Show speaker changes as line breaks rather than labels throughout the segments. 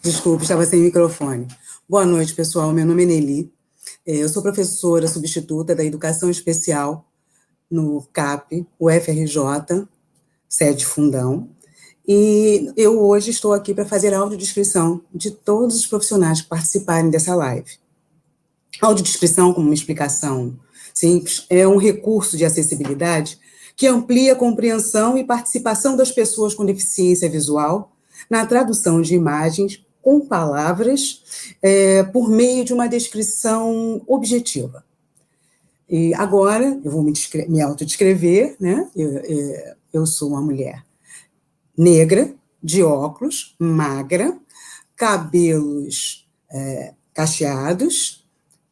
Desculpe, estava sem microfone. Boa noite, pessoal. Meu nome é Nelly. Eu sou professora substituta da Educação Especial no CAP, UFRJ, sede Fundão. E eu hoje estou aqui para fazer a audiodescrição de todos os profissionais que participarem dessa live. A audiodescrição, como uma explicação simples, é um recurso de acessibilidade que amplia a compreensão e participação das pessoas com deficiência visual na tradução de imagens com palavras por meio de uma descrição objetiva. E agora eu vou me autodescrever, né? Eu sou uma mulher negra, de óculos, magra, cabelos cacheados,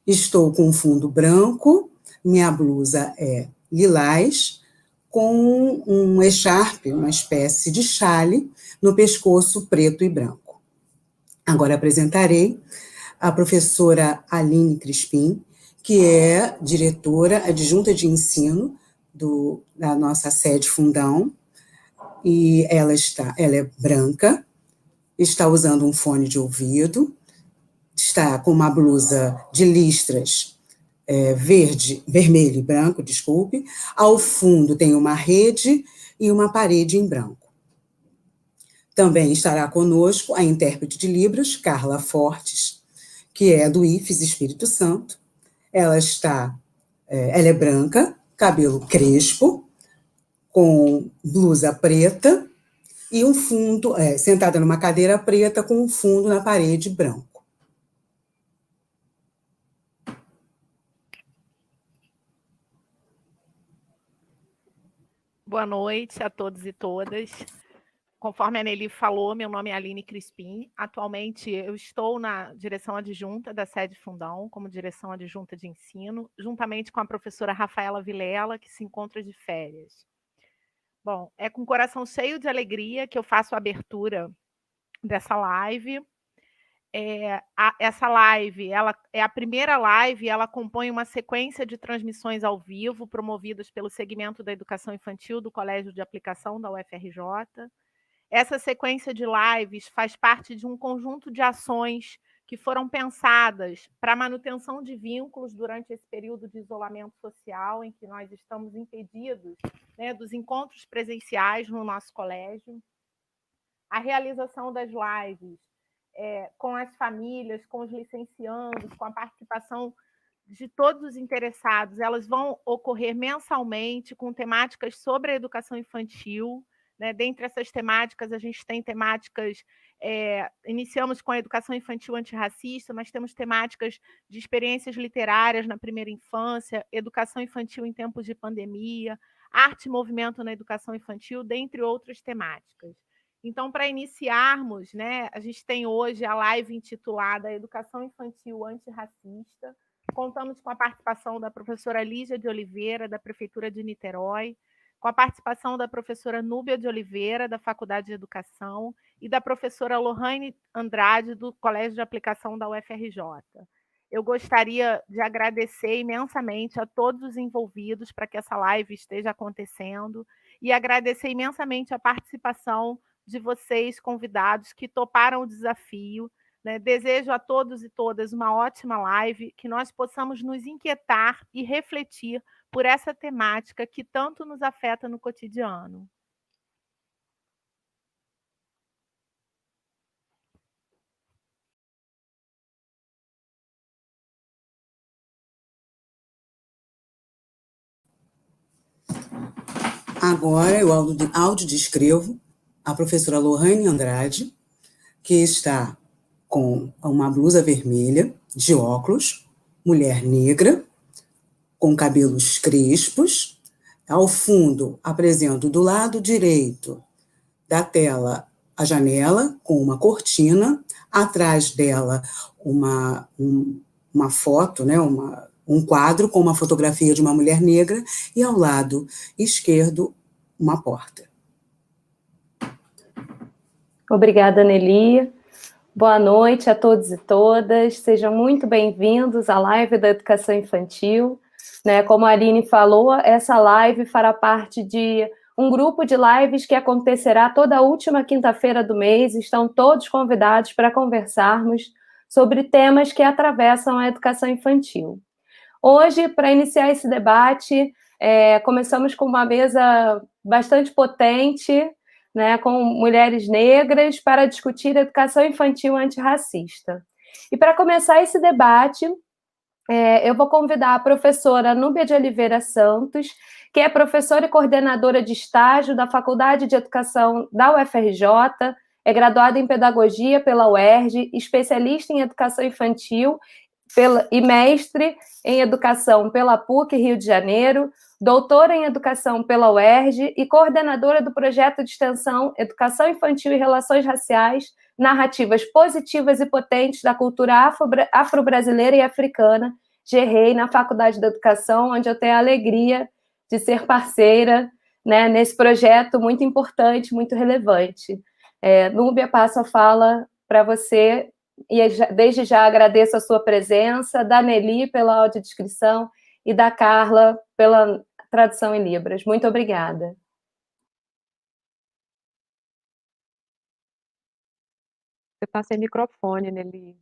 estou com um fundo branco, minha blusa é lilás, com um echarpe, uma espécie de chale, no pescoço preto e branco. Agora apresentarei a professora Aline Crispim, que é diretora adjunta de ensino da nossa sede Fundão, e ela é branca, está usando um fone de ouvido, está com uma blusa de listras vermelho e branco, desculpe. Ao fundo tem uma rede e uma parede em branco. Também estará conosco a intérprete de Libras, Carla Fortes, que é do IFES Espírito Santo. Ela é branca, cabelo crespo, com blusa preta e um fundo, sentada numa cadeira preta com um fundo na parede branco.
Boa noite a todos e todas. Conforme a Nelly falou, meu nome é Aline Crispim. Atualmente eu estou na direção adjunta da sede Fundão, como direção adjunta de ensino, juntamente com a professora Rafaela Vilela, que se encontra de férias. Bom, é com o coração cheio de alegria que eu faço a abertura dessa live. Essa live, ela é a primeira live, ela compõe uma sequência de transmissões ao vivo promovidas pelo segmento da educação infantil do Colégio de Aplicação da UFRJ. Essa sequência de lives faz parte de um conjunto de ações que foram pensadas para a manutenção de vínculos durante esse período de isolamento social, em que nós estamos impedidos, né, dos encontros presenciais no nosso colégio. A realização das lives com as famílias, com os licenciandos, com a participação de todos os interessados, elas vão ocorrer mensalmente com temáticas sobre a educação infantil. Né? Dentre essas temáticas, a gente tem temáticas, iniciamos com a educação infantil antirracista, mas temos temáticas de experiências literárias na primeira infância, educação infantil em tempos de pandemia, arte e movimento na educação infantil, dentre outras temáticas. Então, para iniciarmos, né, a gente tem hoje a live intitulada Educação Infantil Antirracista. Contamos com a participação da professora Lígia de Oliveira, da Prefeitura de Niterói, com a participação da professora Núbia de Oliveira, da Faculdade de Educação, e da professora Lohane Andrade, do Colégio de Aplicação da UFRJ. Eu gostaria de agradecer imensamente a todos os envolvidos para que essa live esteja acontecendo e agradecer imensamente a participação de vocês, convidados, que toparam o desafio. Né? Desejo a todos e todas uma ótima live, que nós possamos nos inquietar e refletir por essa temática que tanto nos afeta no cotidiano.
Agora eu audiodescrevo a professora Lohane Andrade, que está com uma blusa vermelha, de óculos, mulher negra, com cabelos crespos. Ao fundo, apresento do lado direito da tela a janela com uma cortina, atrás dela uma foto, né, um quadro com uma fotografia de uma mulher negra e ao lado esquerdo uma porta.
Obrigada, Nelly. Boa noite a todos e todas. Sejam muito bem-vindos à live da Educação Infantil. Né, como a Aline falou, essa live fará parte de um grupo de lives que acontecerá toda a última quinta-feira do mês. Estão todos convidados para conversarmos sobre temas que atravessam a educação infantil. Hoje, para iniciar esse debate, começamos com uma mesa bastante potente, né, com mulheres negras, para discutir educação infantil antirracista. E para começar esse debate, eu vou convidar a professora Núbia de Oliveira Santos, que é professora e coordenadora de estágio da Faculdade de Educação da UFRJ, é graduada em Pedagogia pela UERJ, especialista em Educação Infantil e mestre em Educação pela PUC Rio de Janeiro, doutora em Educação pela UERJ e coordenadora do projeto de extensão Educação Infantil e Relações Raciais, Narrativas Positivas e Potentes da Cultura Afro-Brasileira e Africana, GERREI, na Faculdade de Educação, onde eu tenho a alegria de ser parceira, né, nesse projeto muito importante, muito relevante. Núbia, passo a fala para você, e desde já agradeço a sua presença, da Nelly pela audiodescrição e da Carla pela tradução em Libras. Muito obrigada.
Você está sem microfone, Nelly.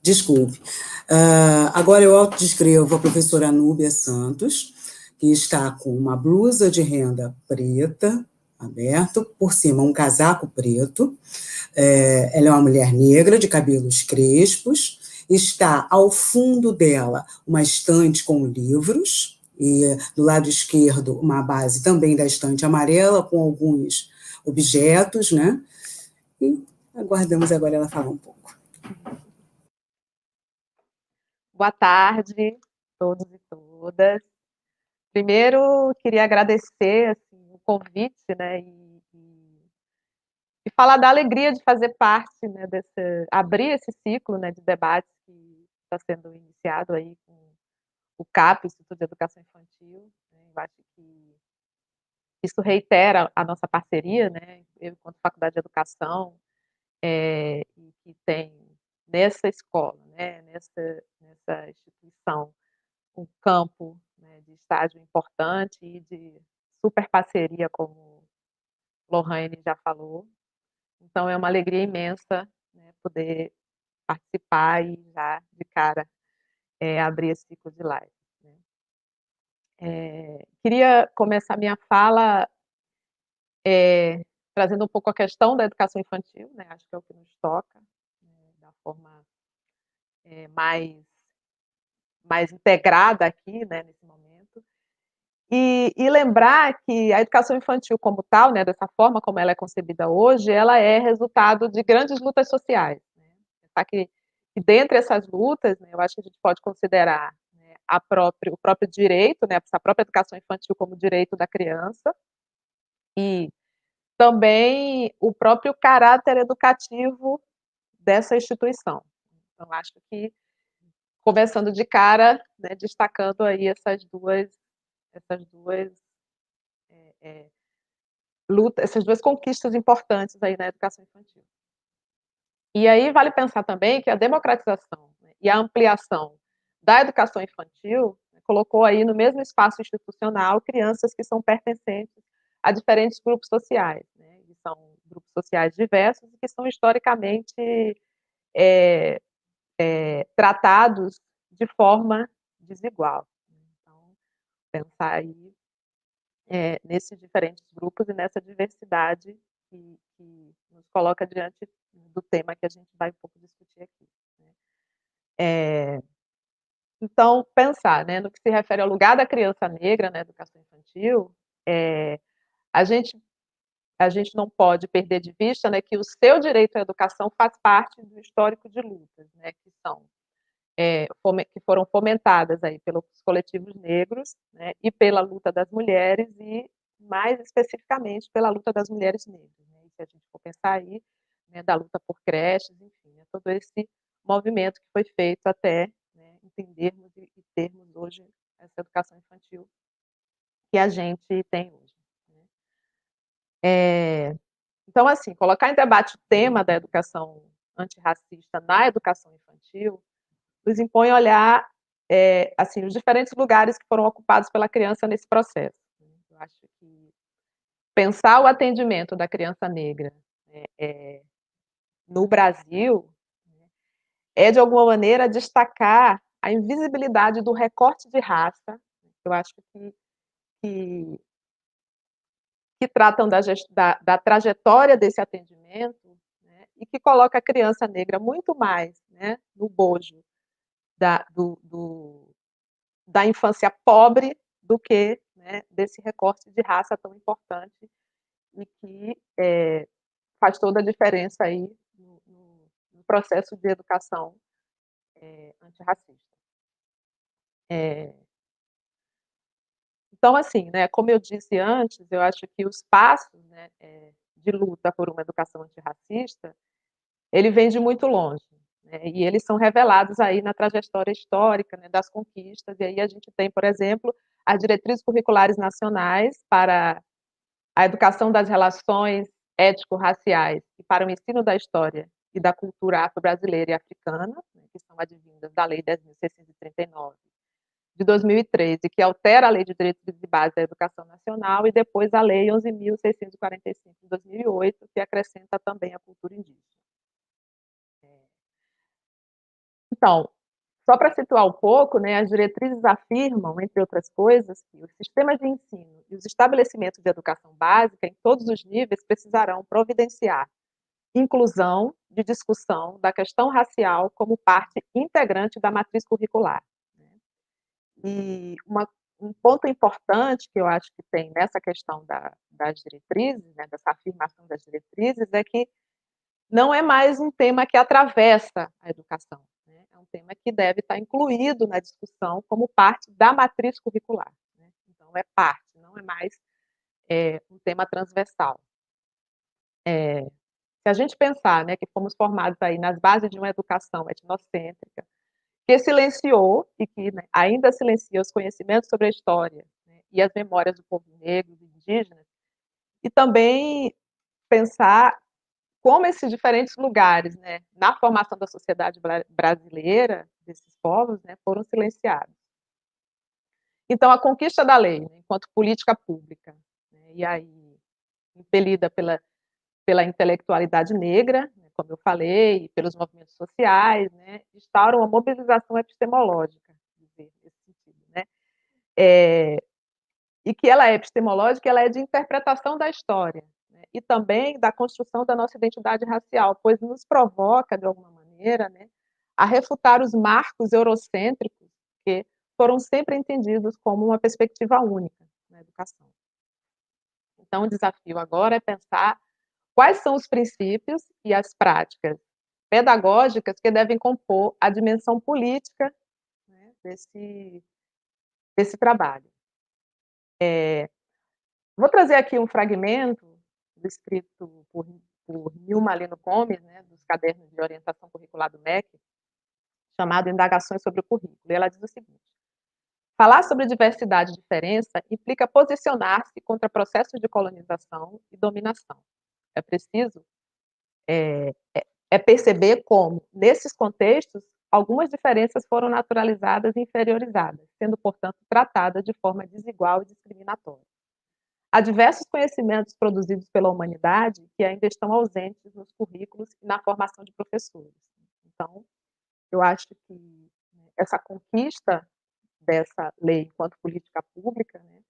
Desculpe. Agora eu autodescrevo a professora Núbia Santos, que está com uma blusa de renda preta, aberto, por cima um casaco preto. Ela é uma mulher negra, de cabelos crespos. Está ao fundo dela uma estante com livros, e do lado esquerdo uma base também da estante amarela, com alguns objetos, né? E aguardamos agora ela falar um pouco.
Boa tarde, todos e todas. Primeiro, queria agradecer assim, o convite, né, e falar da alegria de fazer parte, né, abrir esse ciclo, né, de debates que está sendo iniciado aí com o CAP, Instituto de Educação Infantil. Né, eu acho que isso reitera a nossa parceria, né, eu, enquanto Faculdade de Educação, e que tem nessa escola, né, nessa instituição, um campo, né, de estágio importante e de super parceria, como Lohane já falou. Então, é uma alegria imensa, né, poder participar e já, de cara, abrir esse ciclo de live. Né. Queria começar minha fala trazendo um pouco a questão da educação infantil, né, acho que é o que nos toca, né, da forma mais integrada aqui, né, nesse momento. E lembrar que a educação infantil como tal, né, dessa forma como ela é concebida hoje, ela é resultado de grandes lutas sociais. Né? Pensar que dentre essas lutas, né, eu acho que a gente pode considerar, né, o próprio direito, né, a própria educação infantil como direito da criança, e também o próprio caráter educativo dessa instituição. Então, acho que, começando de cara, né, destacando aí essas duas lutas, essas duas conquistas importantes aí na educação infantil. E aí vale pensar também que a democratização, né, e a ampliação da educação infantil, né, colocou aí no mesmo espaço institucional crianças que são pertencentes a diferentes grupos sociais, né, e são grupos sociais diversos e que são historicamente tratados de forma desigual. Então, pensar aí nesses diferentes grupos e nessa diversidade que nos coloca diante do tema que a gente vai um pouco discutir aqui. Né. Então, pensar, né, no que se refere ao lugar da criança negra na educação infantil, a gente não pode perder de vista, né, que o seu direito à educação faz parte do histórico de lutas, né, que foram fomentadas aí pelos coletivos negros, né, e pela luta das mulheres e, mais especificamente, pela luta das mulheres negras. Né, e se a gente for pensar aí, né, da luta por creches, enfim, né, todo esse movimento que foi feito até, né, entendermos e termos hoje essa educação infantil que a gente tem hoje. Né. Então, assim, colocar em debate o tema da educação antirracista na educação infantil nos impõe a olhar assim, os diferentes lugares que foram ocupados pela criança nesse processo. Eu acho que pensar o atendimento da criança negra no Brasil é, de alguma maneira, destacar a invisibilidade do recorte de raça. Eu acho que tratam da trajetória desse atendimento, né, e que coloca a criança negra muito mais, né, no bojo da infância pobre do que, né, desse recorte de raça tão importante e que faz toda a diferença aí no processo de educação antirracista. Então, assim, né, como eu disse antes, eu acho que os passos, né, de luta por uma educação antirracista, ele vem de muito longe, né, e eles são revelados aí na trajetória histórica, né, das conquistas, e aí a gente tem, por exemplo, as diretrizes curriculares nacionais para a educação das relações étnico-raciais e para o ensino da história e da cultura afro-brasileira e africana, né, que são advindas da Lei 10.639 de 2013, que altera a Lei de Diretrizes e Bases da Educação Nacional, e depois a Lei 11.645 de 2008, que acrescenta também a cultura indígena. Então, só para situar um pouco, né, as diretrizes afirmam, entre outras coisas, que os sistemas de ensino e os estabelecimentos de educação básica, em todos os níveis, precisarão providenciar inclusão de discussão da questão racial como parte integrante da matriz curricular. E um ponto importante que eu acho que tem nessa questão das diretrizes, né, dessa afirmação das diretrizes, é que não é mais um tema que atravessa a educação, né? É um tema que deve estar incluído na discussão como parte da matriz curricular, né? Então, é parte, não é mais um tema transversal. Se a gente pensar, né, que fomos formados aí nas bases de uma educação etnocêntrica, que silenciou e que, né, ainda silencia os conhecimentos sobre a história, né, e as memórias do povo negro e indígena, e também pensar como esses diferentes lugares, né, na formação da sociedade brasileira, desses povos, né, foram silenciados. Então, a conquista da lei, né, enquanto política pública, né, e aí impelida pela intelectualidade negra, né, como eu falei, pelos movimentos sociais, né, instauram uma mobilização epistemológica, nesse sentido, né? E que ela é epistemológica, ela é de interpretação da história, né, e também da construção da nossa identidade racial, pois nos provoca, de alguma maneira, né, a refutar os marcos eurocêntricos que foram sempre entendidos como uma perspectiva única na educação. Então, o desafio agora é pensar quais são os princípios e as práticas pedagógicas que devem compor a dimensão política, né, desse trabalho. Vou trazer aqui um fragmento escrito por Nilma Lino Gomes, né, dos cadernos de orientação curricular do MEC, chamado Indagações sobre o Currículo. E ela diz o seguinte: falar sobre diversidade e diferença implica posicionar-se contra processos de colonização e dominação. É preciso perceber como, nesses contextos, algumas diferenças foram naturalizadas e inferiorizadas, sendo, portanto, tratadas de forma desigual e discriminatória. Há diversos conhecimentos produzidos pela humanidade que ainda estão ausentes nos currículos e na formação de professores. Então, eu acho que essa conquista dessa lei enquanto política pública, né,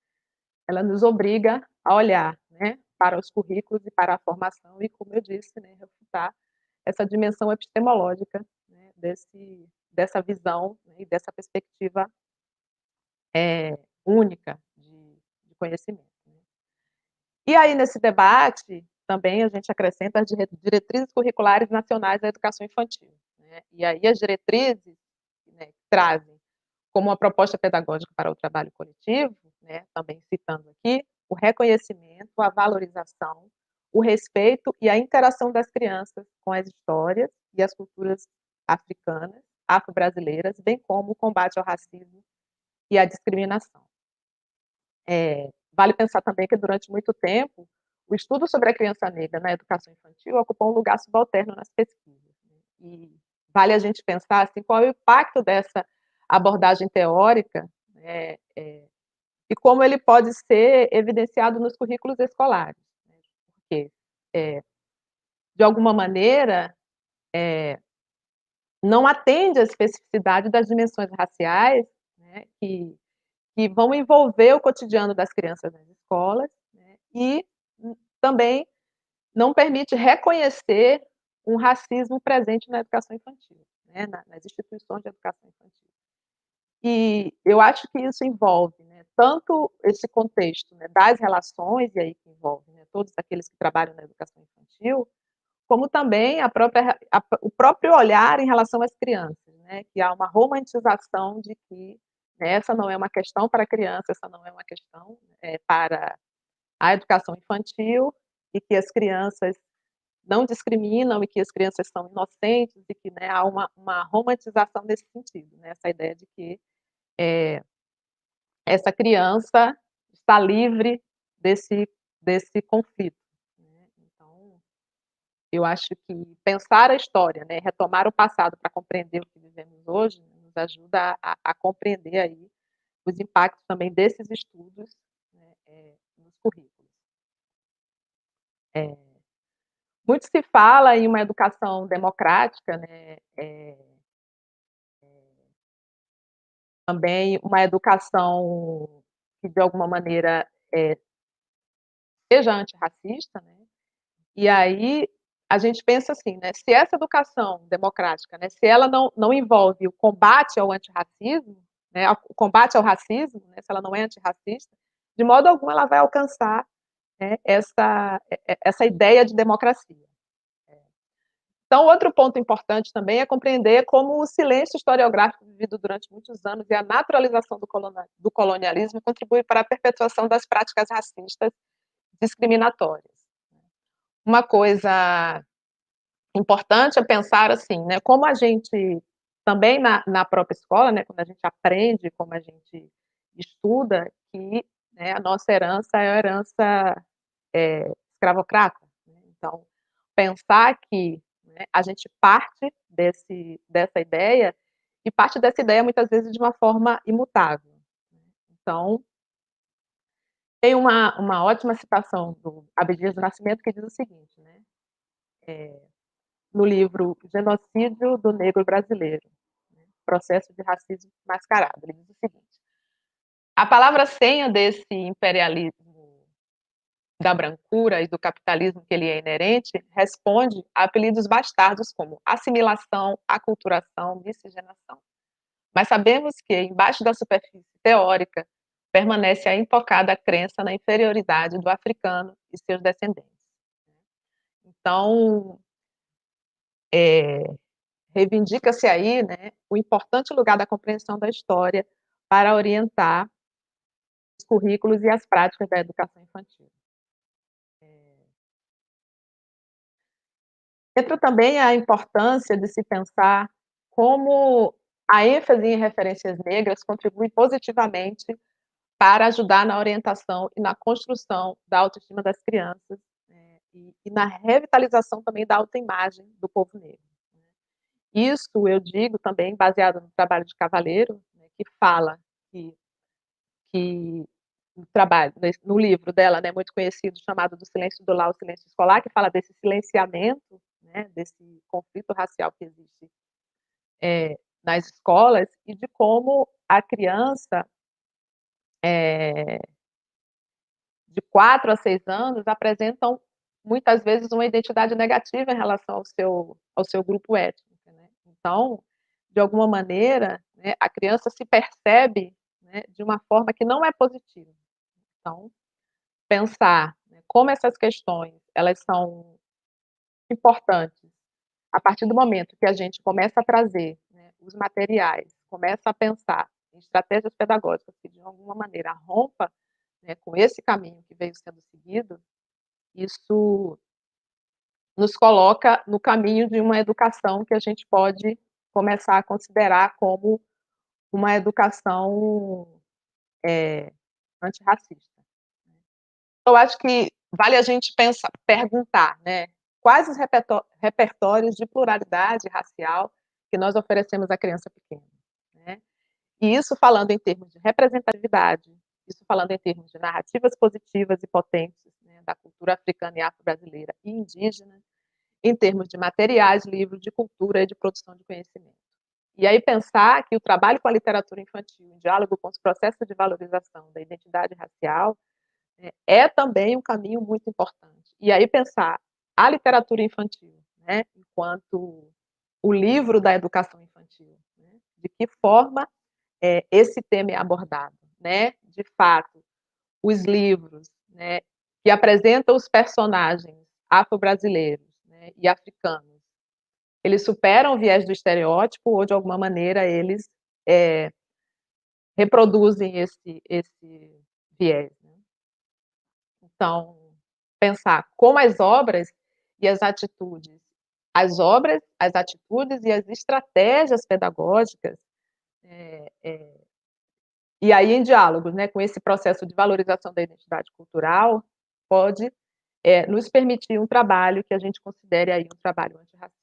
ela nos obriga a olhar, né, para os currículos e para a formação e, como eu disse, né, refutar essa dimensão epistemológica, né, dessa visão, né, e dessa perspectiva única de conhecimento. Né. E aí, nesse debate, também a gente acrescenta as diretrizes curriculares nacionais da educação infantil. Né, e aí as diretrizes, né, trazem como uma proposta pedagógica para o trabalho coletivo, né, também citando aqui, o reconhecimento, a valorização, o respeito e a interação das crianças com as histórias e as culturas africanas, afro-brasileiras, bem como o combate ao racismo e à discriminação. Vale pensar também que, durante muito tempo, o estudo sobre a criança negra na educação infantil ocupou um lugar subalterno nas pesquisas. Né? E vale a gente pensar assim, qual é o impacto dessa abordagem teórica, né, e como ele pode ser evidenciado nos currículos escolares, né? Porque, de alguma maneira, não atende à especificidade das dimensões raciais, né, que vão envolver o cotidiano das crianças nas escolas, né, e também não permite reconhecer um racismo presente na educação infantil, né, nas instituições de educação infantil. E eu acho que isso envolve, né, tanto esse contexto, né, das relações, e aí que envolve, né, todos aqueles que trabalham na educação infantil, como também o próprio olhar em relação às crianças, né, que há uma romantização de que, né, essa não é uma questão para a criança, essa não é uma questão para a educação infantil, e que as crianças não discriminam, e que as crianças são inocentes, e que, né, há uma romantização nesse sentido, né, essa ideia de que essa criança está livre desse conflito, né. Então, eu acho que pensar a história, né, retomar o passado para compreender o que vivemos hoje, nos ajuda a compreender aí os impactos também desses estudos, né, nos currículos. Muito se fala em uma educação democrática, né, também uma educação que de alguma maneira seja antirracista, né, e aí a gente pensa assim, né, se essa educação democrática, né, se ela não envolve o combate ao antirracismo, né, o combate ao racismo, né, se ela não é antirracista, de modo algum ela vai alcançar, né, essa ideia de democracia. Então, outro ponto importante também é compreender como o silêncio historiográfico vivido durante muitos anos e a naturalização do colonialismo contribui para a perpetuação das práticas racistas discriminatórias. Uma coisa importante é pensar assim, né, como a gente também na própria escola, né, quando a gente aprende, como a gente estuda, que, né, a nossa herança é a herança escravocrata, né? Então, pensar que, né, a gente parte dessa ideia, e parte dessa ideia muitas vezes de uma forma imutável. Então, tem uma ótima citação do Abdias do Nascimento que diz o seguinte, né, no livro Genocídio do Negro Brasileiro, né, Processo de Racismo Mascarado. Ele diz o seguinte: a palavra-senha desse imperialismo da brancura e do capitalismo que ele é inerente responde a apelidos bastardos como assimilação, aculturação, miscigenação. Mas sabemos que, embaixo da superfície teórica, permanece a intocada crença na inferioridade do africano e seus descendentes. Então, reivindica-se aí, né, o importante lugar da compreensão da história para orientar os currículos e as práticas da educação infantil. Entra também a importância de se pensar como a ênfase em referências negras contribui positivamente para ajudar na orientação e na construção da autoestima das crianças, e na revitalização também da autoimagem do povo negro. Isso eu digo também baseado no trabalho de Cavaleiro, né, que fala que no trabalho, no livro dela, né, muito conhecido, chamado Do Silêncio do Lar ao Silêncio Escolar, que fala desse silenciamento, né, desse conflito racial que existe nas escolas, e de como a criança de 4 a 6 anos apresentam muitas vezes uma identidade negativa em relação ao seu grupo étnico, né. Então, de alguma maneira, né, a criança se percebe, né, de uma forma que não é positiva. Então, pensar, né, como essas questões elas são importantes a partir do momento que a gente começa a trazer, né, os materiais, começa a pensar em estratégias pedagógicas que de alguma maneira rompa, né, com esse caminho que veio sendo seguido, isso nos coloca no caminho de uma educação que a gente pode começar a considerar como uma educação antirracista. Eu acho que vale a gente perguntar, né, quais os repertórios de pluralidade racial que nós oferecemos à criança pequena, né? E isso falando em termos de representatividade, isso falando em termos de narrativas positivas e potentes, né, da cultura africana e afro-brasileira e indígena, em termos de materiais, livros, de cultura e de produção de conhecimento. E aí pensar que o trabalho com a literatura infantil, em diálogo com os processos de valorização da identidade racial, é também um caminho muito importante. E aí pensar a literatura infantil, né, enquanto o livro da educação infantil, né, de que forma esse tema é abordado, né? De fato, os livros, né, que apresentam os personagens afro-brasileiros, né, e africanos, eles superam o viés do estereótipo ou, de alguma maneira, eles reproduzem esse viés. Né? Então, pensar como as obras e as atitudes, as atitudes e as estratégias pedagógicas, e aí em diálogos, né, com esse processo de valorização da identidade cultural, pode nos permitir um trabalho que a gente considere aí um trabalho antirracista.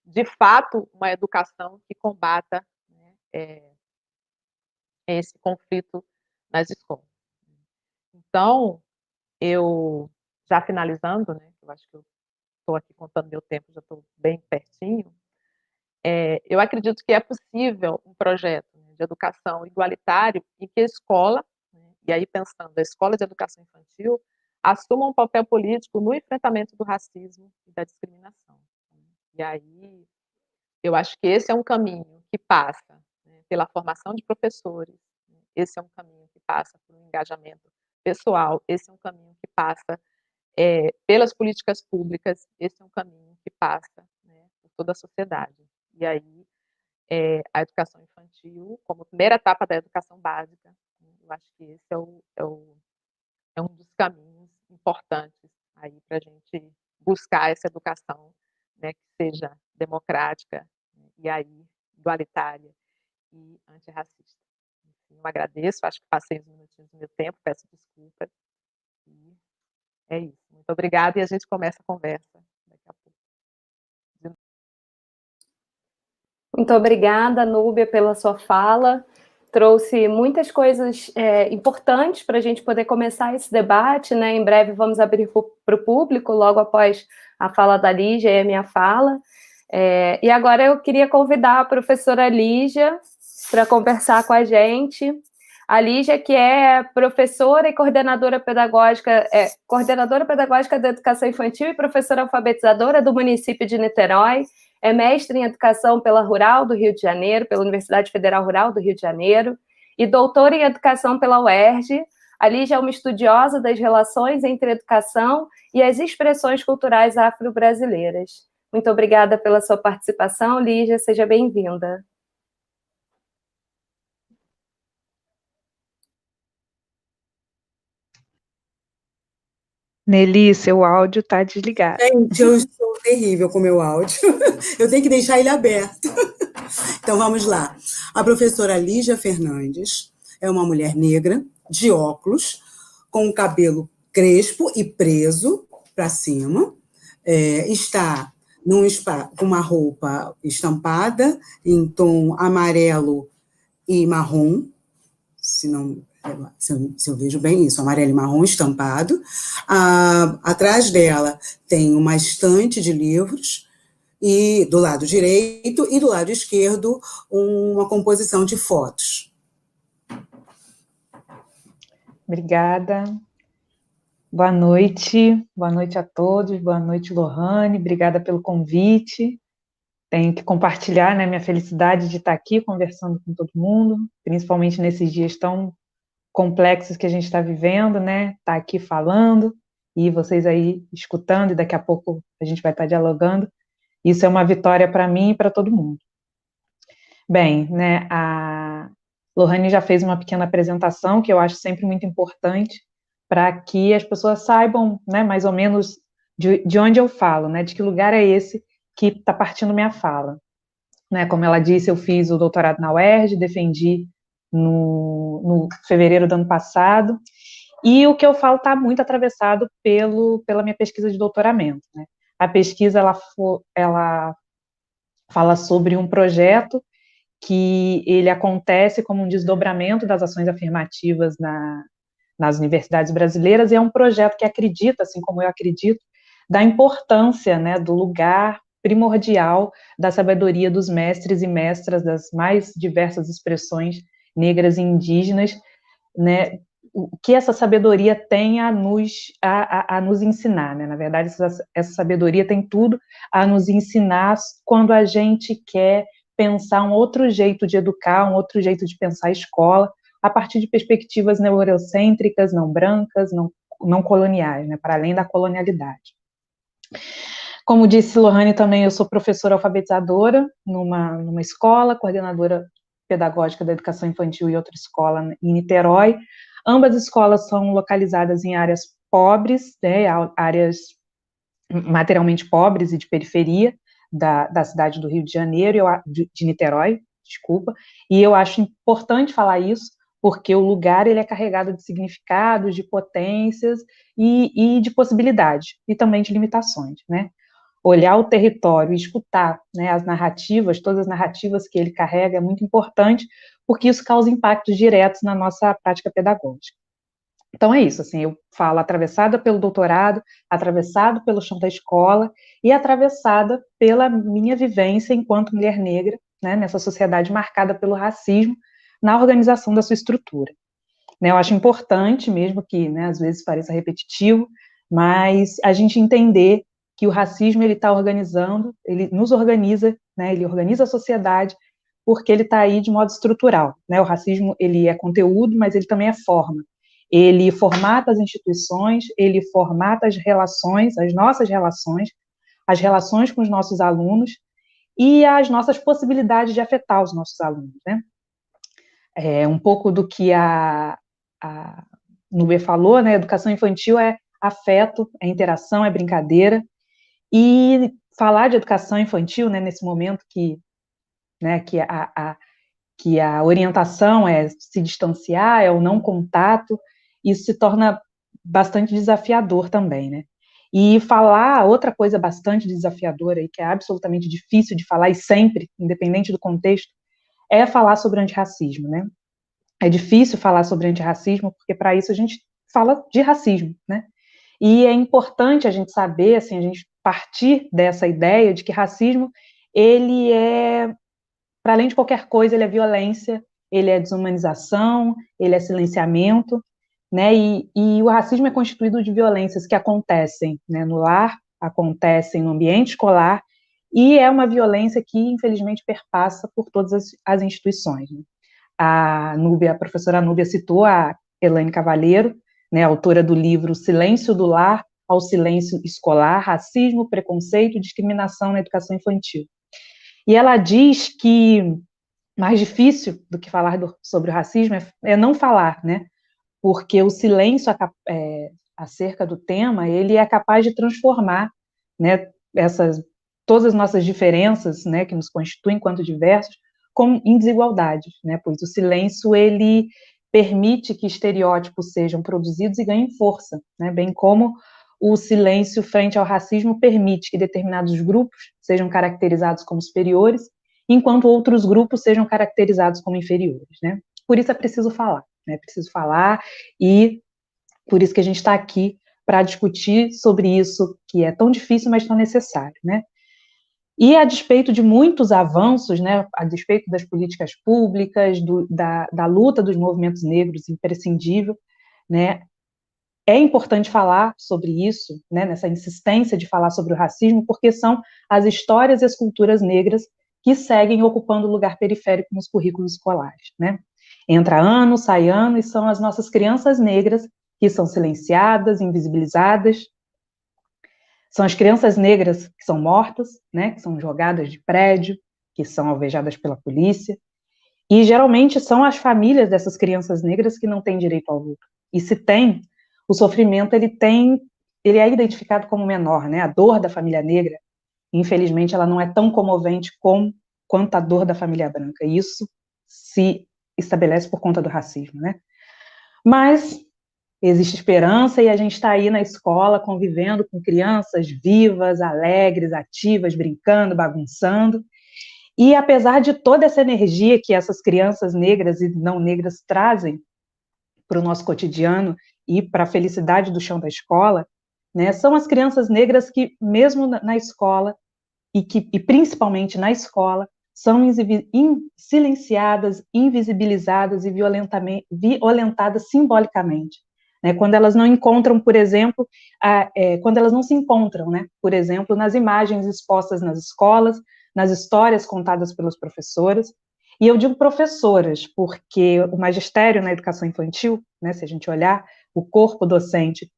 De fato, uma educação que combata, né, esse conflito nas escolas. Então, eu, já finalizando, né, eu acho que eu estou aqui contando meu tempo, já estou bem pertinho, eu acredito que é possível um projeto, né, de educação igualitário em que a escola, né, e aí pensando a escola de educação infantil, assuma um papel político no enfrentamento do racismo e da discriminação. E aí, eu acho que esse é um caminho que passa, né, pela formação de professores, né, esse é um caminho que passa por um engajamento pessoal, esse é um caminho que passa pelas políticas públicas, esse é um caminho que passa, né, por toda a sociedade. E aí, a educação infantil, como primeira etapa da educação básica, né, eu acho que esse é um dos caminhos importantes aí para a gente buscar essa educação, né, que seja democrática, né, e aí igualitária e antirracista. Enfim, eu agradeço, acho que passei uns minutinhos do meu tempo, peço desculpas. E é isso. Muito obrigada e a gente começa a conversa daqui a pouco.
Muito obrigada, Núbia, pela sua fala. Trouxe muitas coisas importantes para a gente poder começar esse debate, né? Em breve vamos abrir para o público, logo após a fala da Lígia e a minha fala. E agora eu queria convidar a professora Lígia para conversar com a gente. A Lígia, que é professora e coordenadora pedagógica da educação infantil e professora alfabetizadora do município de Niterói, é mestre em educação pela Rural do Rio de Janeiro, pela Universidade Federal Rural do Rio de Janeiro, e doutora em educação pela UERJ. A Lígia é uma estudiosa das relações entre a educação e as expressões culturais afro-brasileiras. Muito obrigada pela sua participação, Lígia, seja bem-vinda.
Nelly, seu áudio está desligado.
Gente, eu sou terrível com o meu áudio. Eu tenho que deixar ele aberto. Então, vamos lá. A professora Lígia Fernandes é uma mulher negra, de óculos, com o cabelo crespo e preso para cima. Está com uma roupa estampada em tom amarelo e marrom, se eu vejo bem isso, amarelo e marrom estampado. Atrás dela tem uma estante de livros, e do lado direito e do lado esquerdo uma composição de fotos.
Obrigada. Boa noite a todos, boa noite, Lohane, obrigada pelo convite. Tenho que compartilhar, né, minha felicidade de estar aqui conversando com todo mundo, principalmente nesses dias tão complexos que a gente está vivendo, né, estar aqui falando, e vocês aí escutando, e daqui a pouco a gente vai estar dialogando. Isso é uma vitória para mim e para todo mundo. Bem, né, a Lohane já fez uma pequena apresentação, que eu acho sempre muito importante, para que as pessoas saibam, né, mais ou menos de onde eu falo, né, de que lugar é esse que está partindo minha fala. Né, como ela disse, eu fiz o doutorado na UERJ, defendi no fevereiro do ano passado, e o que eu falo está muito atravessado pela minha pesquisa de doutoramento. Né. A pesquisa ela fala sobre um projeto que ele acontece como um desdobramento das ações afirmativas nas universidades brasileiras, e é um projeto que acredita, assim como eu acredito, da importância, né, do lugar primordial da sabedoria dos mestres e mestras das mais diversas expressões negras e indígenas, né, o que essa sabedoria tem a nos ensinar, né? Na verdade, essa sabedoria tem tudo a nos ensinar quando a gente quer pensar um outro jeito de educar, um outro jeito de pensar a escola, a partir de perspectivas neurocêntricas, não brancas, não coloniais, né? Para além da colonialidade. Como disse Lohane também, eu sou professora alfabetizadora numa escola, coordenadora pedagógica da educação infantil em outra escola em Niterói. Ambas escolas são localizadas em áreas pobres, né, áreas materialmente pobres e de periferia da cidade do Rio de Janeiro, de Niterói, desculpa, e eu acho importante falar isso, porque o lugar ele é carregado de significados, de potências e de possibilidades, e também de limitações, né? Olhar o território e escutar, né, as narrativas, todas as narrativas que ele carrega é muito importante, porque isso causa impactos diretos na nossa prática pedagógica. Então é isso, assim, eu falo atravessada pelo doutorado, atravessado pelo chão da escola e atravessada pela minha vivência enquanto mulher negra, né, nessa sociedade marcada pelo racismo, na organização da sua estrutura. Né, eu acho importante, mesmo que, né, às vezes pareça repetitivo, mas a gente entender que o racismo ele está organizando, ele nos organiza, né, ele organiza a sociedade, porque ele está aí de modo estrutural, né, o racismo ele é conteúdo, mas ele também é forma, ele formata as instituições, ele formata as relações, as nossas relações, as relações com os nossos alunos e as nossas possibilidades de afetar os nossos alunos, né. Um pouco do que a Núbia falou, né, educação infantil é afeto, é interação, é brincadeira, e falar de educação infantil, né, nesse momento né, que a orientação é se distanciar, é o não contato, isso se torna bastante desafiador também, né. E falar, outra coisa bastante desafiadora e que é absolutamente difícil de falar, e sempre, independente do contexto, é falar sobre antirracismo, né. É difícil falar sobre antirracismo, porque para isso a gente fala de racismo, né. E é importante a gente saber, assim, a gente partir dessa ideia de que racismo, ele é, para além de qualquer coisa, ele é violência, ele é desumanização, ele é silenciamento, né, e o racismo é constituído de violências que acontecem, né, no lar, acontecem no ambiente escolar, e é uma violência que, infelizmente, perpassa por todas as instituições, né. A professora Núbia citou a Elaine Cavalheiro, né, autora do livro Silêncio do Lar ao Silêncio Escolar, Racismo, Preconceito e Discriminação na Educação Infantil. E ela diz que mais difícil do que falar sobre o racismo é não falar, né, porque o silêncio acerca do tema, ele é capaz de transformar, né, todas as nossas diferenças, né, que nos constituem enquanto diversos, em desigualdades, né, pois o silêncio, ele permite que estereótipos sejam produzidos e ganhem força, né, bem como o silêncio frente ao racismo permite que determinados grupos sejam caracterizados como superiores, enquanto outros grupos sejam caracterizados como inferiores, né. Por isso é preciso falar, né, preciso falar, e por isso que a gente está aqui para discutir sobre isso, que é tão difícil, mas tão necessário, né. E a despeito de muitos avanços, né, a despeito das políticas públicas, da luta dos movimentos negros imprescindível, né, é importante falar sobre isso, né, nessa insistência de falar sobre o racismo, porque são as histórias e as culturas negras que seguem ocupando lugar periférico nos currículos escolares, né. Entra ano, sai ano, e são as nossas crianças negras que são silenciadas, invisibilizadas. São as crianças negras que são mortas, né, que são jogadas de prédio, que são alvejadas pela polícia, e geralmente são as famílias dessas crianças negras que não têm direito ao luto. E se tem, o sofrimento ele é identificado como menor, né, a dor da família negra, infelizmente, ela não é tão comovente quanto a dor da família branca, e isso se estabelece por conta do racismo, né. Mas existe esperança e a gente está aí na escola convivendo com crianças vivas, alegres, ativas, brincando, bagunçando. E apesar de toda essa energia que essas crianças negras e não negras trazem para o nosso cotidiano e para a felicidade do chão da escola, né, são as crianças negras que, mesmo na escola, e principalmente na escola, são silenciadas, invisibilizadas e violentadas simbolicamente. Né, quando elas não encontram, por exemplo, quando elas não se encontram, né, por exemplo, nas imagens expostas nas escolas, nas histórias contadas pelos professores. E eu digo professoras, porque o magistério na educação infantil, né, se a gente olhar o corpo docente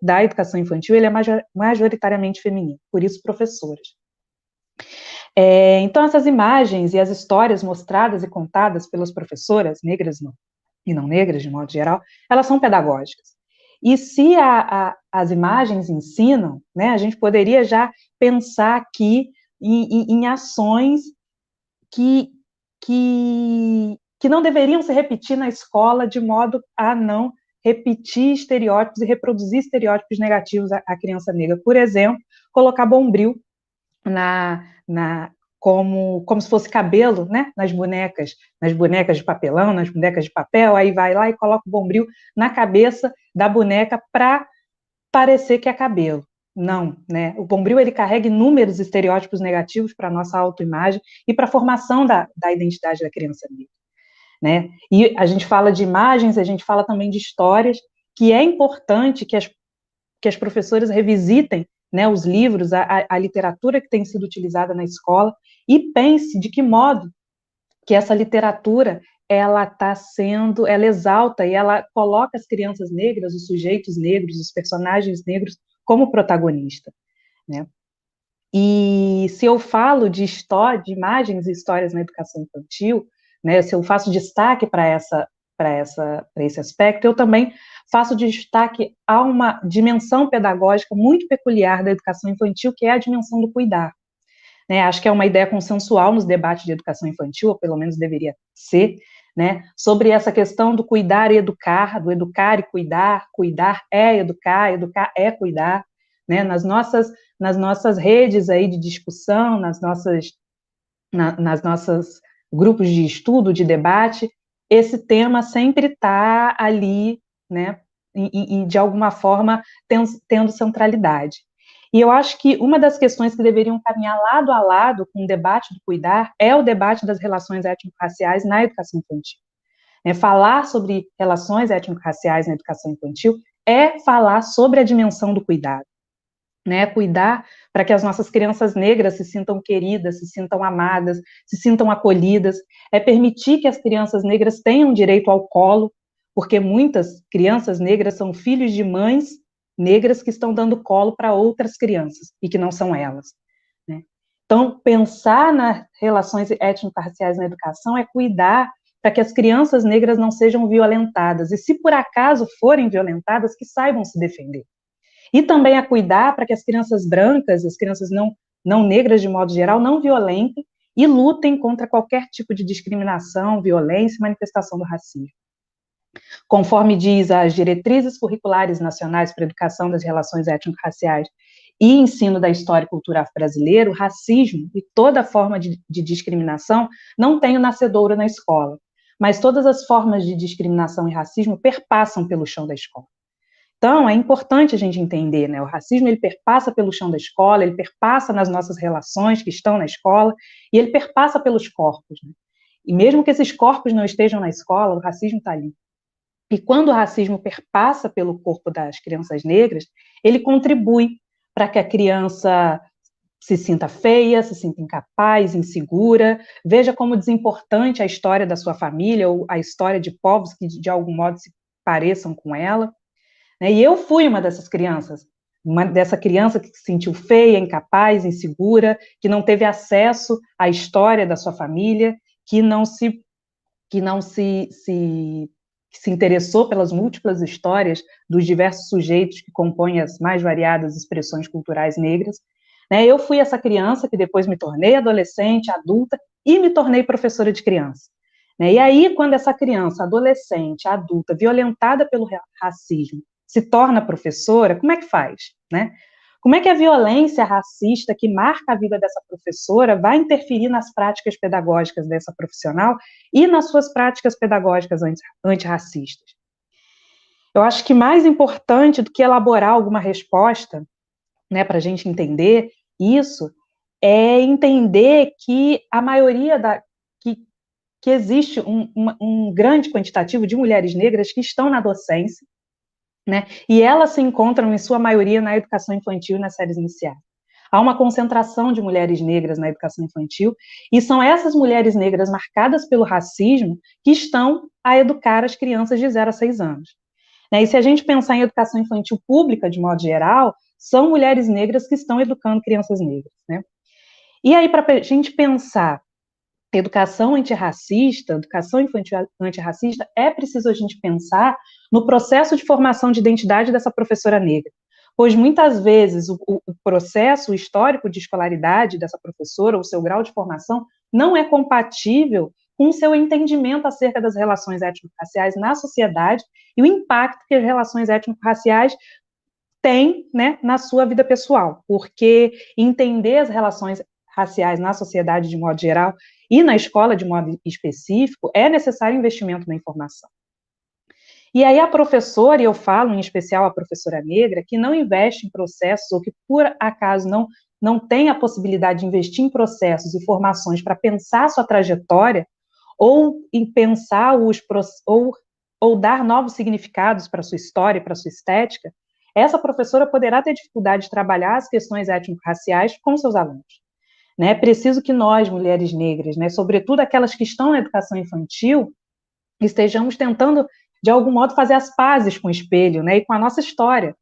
da educação infantil, ele é majoritariamente feminino, por isso professoras. Então, essas imagens e as histórias mostradas e contadas pelas professoras, negras e não negras, de modo geral, elas são pedagógicas. E se as imagens ensinam, né, a gente poderia já pensar aqui em ações que não deveriam se repetir na escola, de modo a não repetir estereótipos e reproduzir estereótipos negativos à criança negra. Por exemplo, colocar bombril como se fosse cabelo, né, nas bonecas de papelão, nas bonecas de papel, aí vai lá e coloca o bombril na cabeça da boneca para parecer que é cabelo. Não, né? O bombril, ele carrega inúmeros estereótipos negativos para a nossa autoimagem e para a formação da identidade da criança negra, né? E a gente fala de imagens, a gente fala também de histórias, que é importante que as professoras revisitem, né, os livros, a literatura que tem sido utilizada na escola, e pense de que modo que essa literatura ela exalta e ela coloca as crianças negras, os sujeitos negros, os personagens negros como protagonista, né? E se eu falo de imagens e histórias na educação infantil, né, se eu faço destaque para esse aspecto, eu também faço destaque a uma dimensão pedagógica muito peculiar da educação infantil, que é a dimensão do cuidar. Né, acho que é uma ideia consensual nos debates de educação infantil, ou pelo menos deveria ser, né, sobre essa questão do cuidar e educar, do educar e cuidar é educar é cuidar, né, nas nossas redes aí de discussão, nas nossas grupos de estudo, de debate, esse tema sempre está ali, né, e de alguma forma tendo centralidade. E eu acho que uma das questões que deveriam caminhar lado a lado com o debate do cuidar é o debate das relações étnico-raciais na educação infantil. Falar sobre relações étnico-raciais na educação infantil é falar sobre a dimensão do cuidado. Né, cuidar para que as nossas crianças negras se sintam queridas, se sintam amadas, se sintam acolhidas, é permitir que as crianças negras tenham direito ao colo, porque muitas crianças negras são filhos de mães negras que estão dando colo para outras crianças, e que não são elas. Né? Então, pensar nas relações étnico-raciais na educação é cuidar para que as crianças negras não sejam violentadas, e se por acaso forem violentadas, que saibam se defender. E também a cuidar para que as crianças brancas, as crianças não negras de modo geral, não violentem e lutem contra qualquer tipo de discriminação, violência e manifestação do racismo. Conforme diz as diretrizes curriculares nacionais para a educação das relações étnico-raciais e ensino da história e cultura afro-brasileira, o racismo e toda forma de discriminação não tem o nascedouro na escola, mas todas as formas de discriminação e racismo perpassam pelo chão da escola. Então, é importante a gente entender, né? O racismo, ele perpassa pelo chão da escola, ele perpassa nas nossas relações que estão na escola, e ele perpassa pelos corpos, né? E mesmo que esses corpos não estejam na escola, o racismo está ali. E quando o racismo perpassa pelo corpo das crianças negras, ele contribui para que a criança se sinta feia, se sinta incapaz, insegura, veja como desimportante a história da sua família, ou a história de povos que, de algum modo, se pareçam com ela. E eu fui uma dessas crianças, dessa criança que se sentiu feia, incapaz, insegura, que não teve acesso à história da sua família, que não se interessou pelas múltiplas histórias dos diversos sujeitos que compõem as mais variadas expressões culturais negras. Eu fui essa criança que depois me tornei adolescente, adulta, e me tornei professora de criança. E aí, quando essa criança, adolescente, adulta, violentada pelo racismo, se torna professora, como é que faz? Como é que a violência racista que marca a vida dessa professora vai interferir nas práticas pedagógicas dessa profissional e nas suas práticas pedagógicas antirracistas? Eu acho que mais importante do que elaborar alguma resposta, né, para a gente entender isso, é entender que a maioria que existe um grande quantitativo de mulheres negras que estão na docência, né, e elas se encontram, em sua maioria, na educação infantil e nas séries iniciais. Há uma concentração de mulheres negras na educação infantil, e são essas mulheres negras marcadas pelo racismo que estão a educar as crianças de 0 a 6 anos. E se a gente pensar em educação infantil pública, de modo geral, são mulheres negras que estão educando crianças negras, né? E aí, para a gente pensar educação antirracista, educação infantil antirracista, é preciso a gente pensar no processo de formação de identidade dessa professora negra, pois muitas vezes o processo histórico de escolaridade dessa professora, ou seu grau de formação, não é compatível com o seu entendimento acerca das relações étnico-raciais na sociedade e o impacto que as relações étnico-raciais têm, né, na sua vida pessoal, porque entender as relações raciais na sociedade de modo geral e na escola de modo específico, é necessário investimento na informação. E aí a professora, e eu falo em especial a professora negra, que não investe em processos, ou que por acaso não tem a possibilidade de investir em processos e formações para pensar a sua trajetória, ou em pensar ou dar novos significados para a sua história e para a sua estética, essa professora poderá ter dificuldade de trabalhar as questões étnico-raciais com seus alunos. É preciso que nós, mulheres negras, né, sobretudo aquelas que estão na educação infantil, estejamos tentando, de algum modo, fazer as pazes com o espelho, né, e com a nossa história,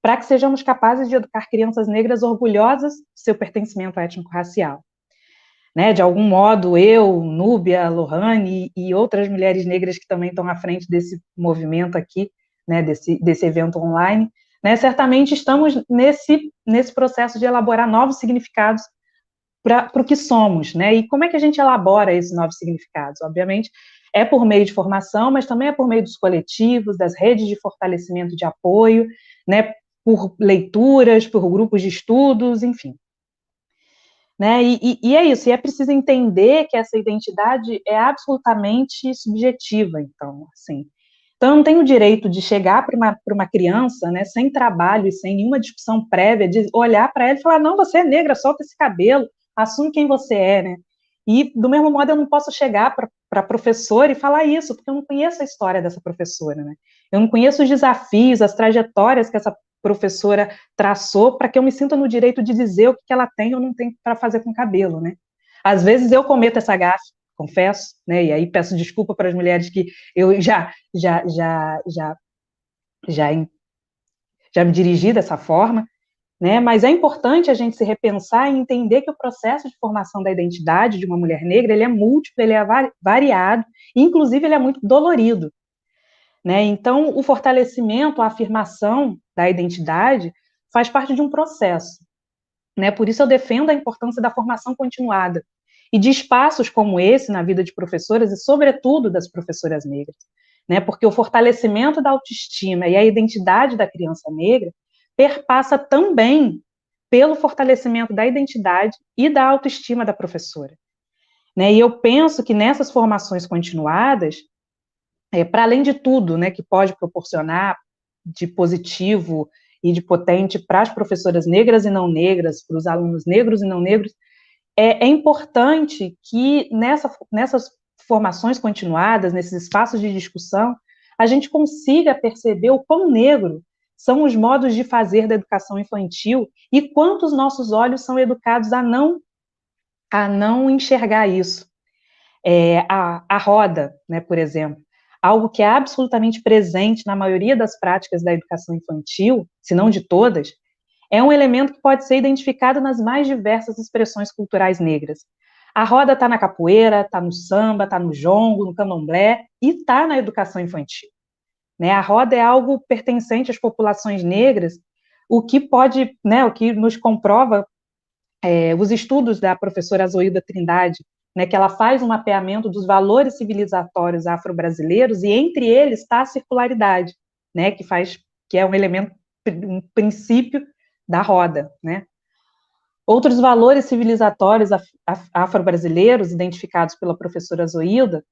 para que sejamos capazes de educar crianças negras orgulhosas do seu pertencimento étnico-racial. Né, de algum modo, eu, Núbia, Lohane e outras mulheres negras que também estão à frente desse movimento aqui, né, desse evento online, né, certamente estamos nesse processo de elaborar novos significados para o que somos, né? E como é que a gente elabora esses novos significados? Obviamente, é por meio de formação, mas também é por meio dos coletivos, das redes de fortalecimento de apoio, né? Por leituras, por grupos de estudos, enfim. Né? E é isso, e é preciso entender que essa identidade é absolutamente subjetiva, então, assim. Então, eu não tenho o direito de chegar para uma criança, né, sem trabalho e sem nenhuma discussão prévia, de olhar para ela e falar, não, você é negra, solta esse cabelo, assume quem você é, né? E, do mesmo modo, eu não posso chegar para a professora e falar isso, porque eu não conheço a história dessa professora, né? Eu não conheço os desafios, as trajetórias que essa professora traçou para que eu me sinta no direito de dizer o que ela tem ou não tem para fazer com o cabelo, né? Às vezes eu cometo essa gafe, confesso, né? E aí peço desculpa para as mulheres que eu já me dirigi dessa forma, né? Mas é importante a gente se repensar e entender que o processo de formação da identidade de uma mulher negra, ele é múltiplo, ele é variado, e inclusive ele é muito dolorido, né? Então, o fortalecimento, a afirmação da identidade faz parte de um processo, né? Por isso eu defendo a importância da formação continuada e de espaços como esse na vida de professoras e, sobretudo, das professoras negras, né? Porque o fortalecimento da autoestima e a identidade da criança negra perpassa também pelo fortalecimento da identidade e da autoestima da professora, né? E eu penso que nessas formações continuadas, para além de tudo, né, que pode proporcionar de positivo e de potente para as professoras negras e não negras, para os alunos negros e não negros, é importante que nessas formações continuadas, nesses espaços de discussão, a gente consiga perceber o quão negro são os modos de fazer da educação infantil e quanto os nossos olhos são educados a não enxergar isso. A roda, né, por exemplo, algo que é absolutamente presente na maioria das práticas da educação infantil, se não de todas, é um elemento que pode ser identificado nas mais diversas expressões culturais negras. A roda está na capoeira, está no samba, está no jongo, no candomblé e está na educação infantil. Né? A roda é algo pertencente às populações negras, o que pode, né, o que nos comprova os estudos da professora Zoilda Trindade, né, que ela faz um mapeamento dos valores civilizatórios afro-brasileiros, e entre eles está a circularidade, né, que é um elemento, um princípio da roda, né? Outros valores civilizatórios afro-brasileiros identificados pela professora Zoilda,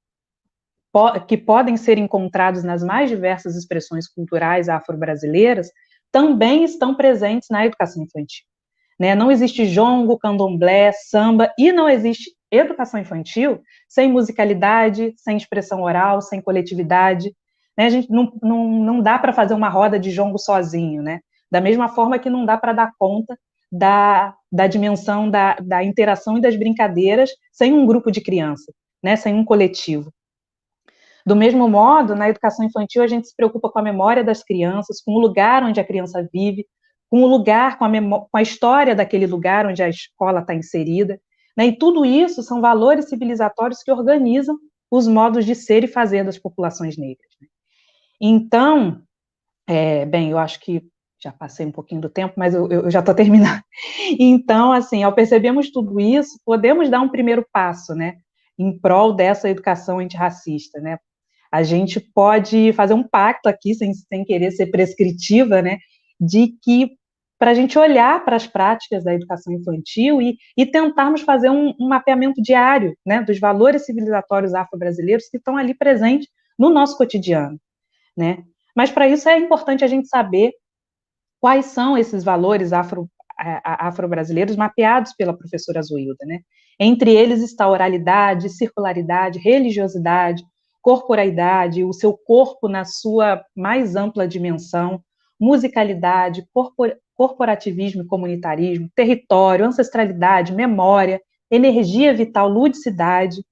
que podem ser encontrados nas mais diversas expressões culturais afro-brasileiras, também estão presentes na educação infantil. Né? Não existe jongo, candomblé, samba, e não existe educação infantil sem musicalidade, sem expressão oral, sem coletividade. Né? A gente não dá para fazer uma roda de jongo sozinho, né? Da mesma forma que não dá para dar conta da dimensão da interação e das brincadeiras sem um grupo de crianças, né? Sem um coletivo. Do mesmo modo, na educação infantil, a gente se preocupa com a memória das crianças, com o lugar onde a criança vive, com o lugar, com a história daquele lugar onde a escola está inserida. Né? E tudo isso são valores civilizatórios que organizam os modos de ser e fazer das populações negras. Né? Então, bem, eu acho que já passei um pouquinho do tempo, mas eu já estou terminando. Então, assim, ao percebermos tudo isso, podemos dar um primeiro passo, né, em prol dessa educação antirracista, né? A gente pode fazer um pacto aqui, sem querer ser prescritiva, né, de que para a gente olhar para as práticas da educação infantil e tentarmos fazer um mapeamento diário, né, dos valores civilizatórios afro-brasileiros que estão ali presentes no nosso cotidiano, né? Mas para isso é importante a gente saber quais são esses valores afro-brasileiros mapeados pela professora Zoilda, né? Entre eles está oralidade, circularidade, religiosidade, corporeidade, o seu corpo na sua mais ampla dimensão, musicalidade, corporativismo e comunitarismo, território, ancestralidade, memória, energia vital, ludicidade.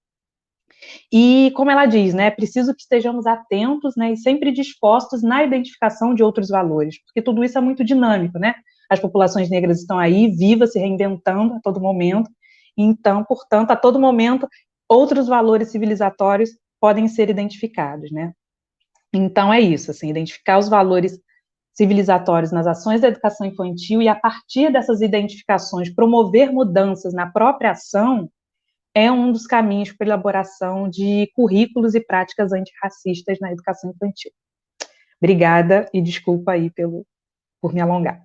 E, como ela diz, né, é preciso que estejamos atentos, né, e sempre dispostos na identificação de outros valores, porque tudo isso é muito dinâmico, né? As populações negras estão aí, vivas, se reinventando a todo momento, então, portanto, a todo momento, outros valores civilizatórios podem ser identificados, né? Então, é isso, assim, identificar os valores civilizatórios nas ações da educação infantil e, a partir dessas identificações, promover mudanças na própria ação, é um dos caminhos para a elaboração de currículos e práticas antirracistas na educação infantil. Obrigada e desculpa aí por me alongar.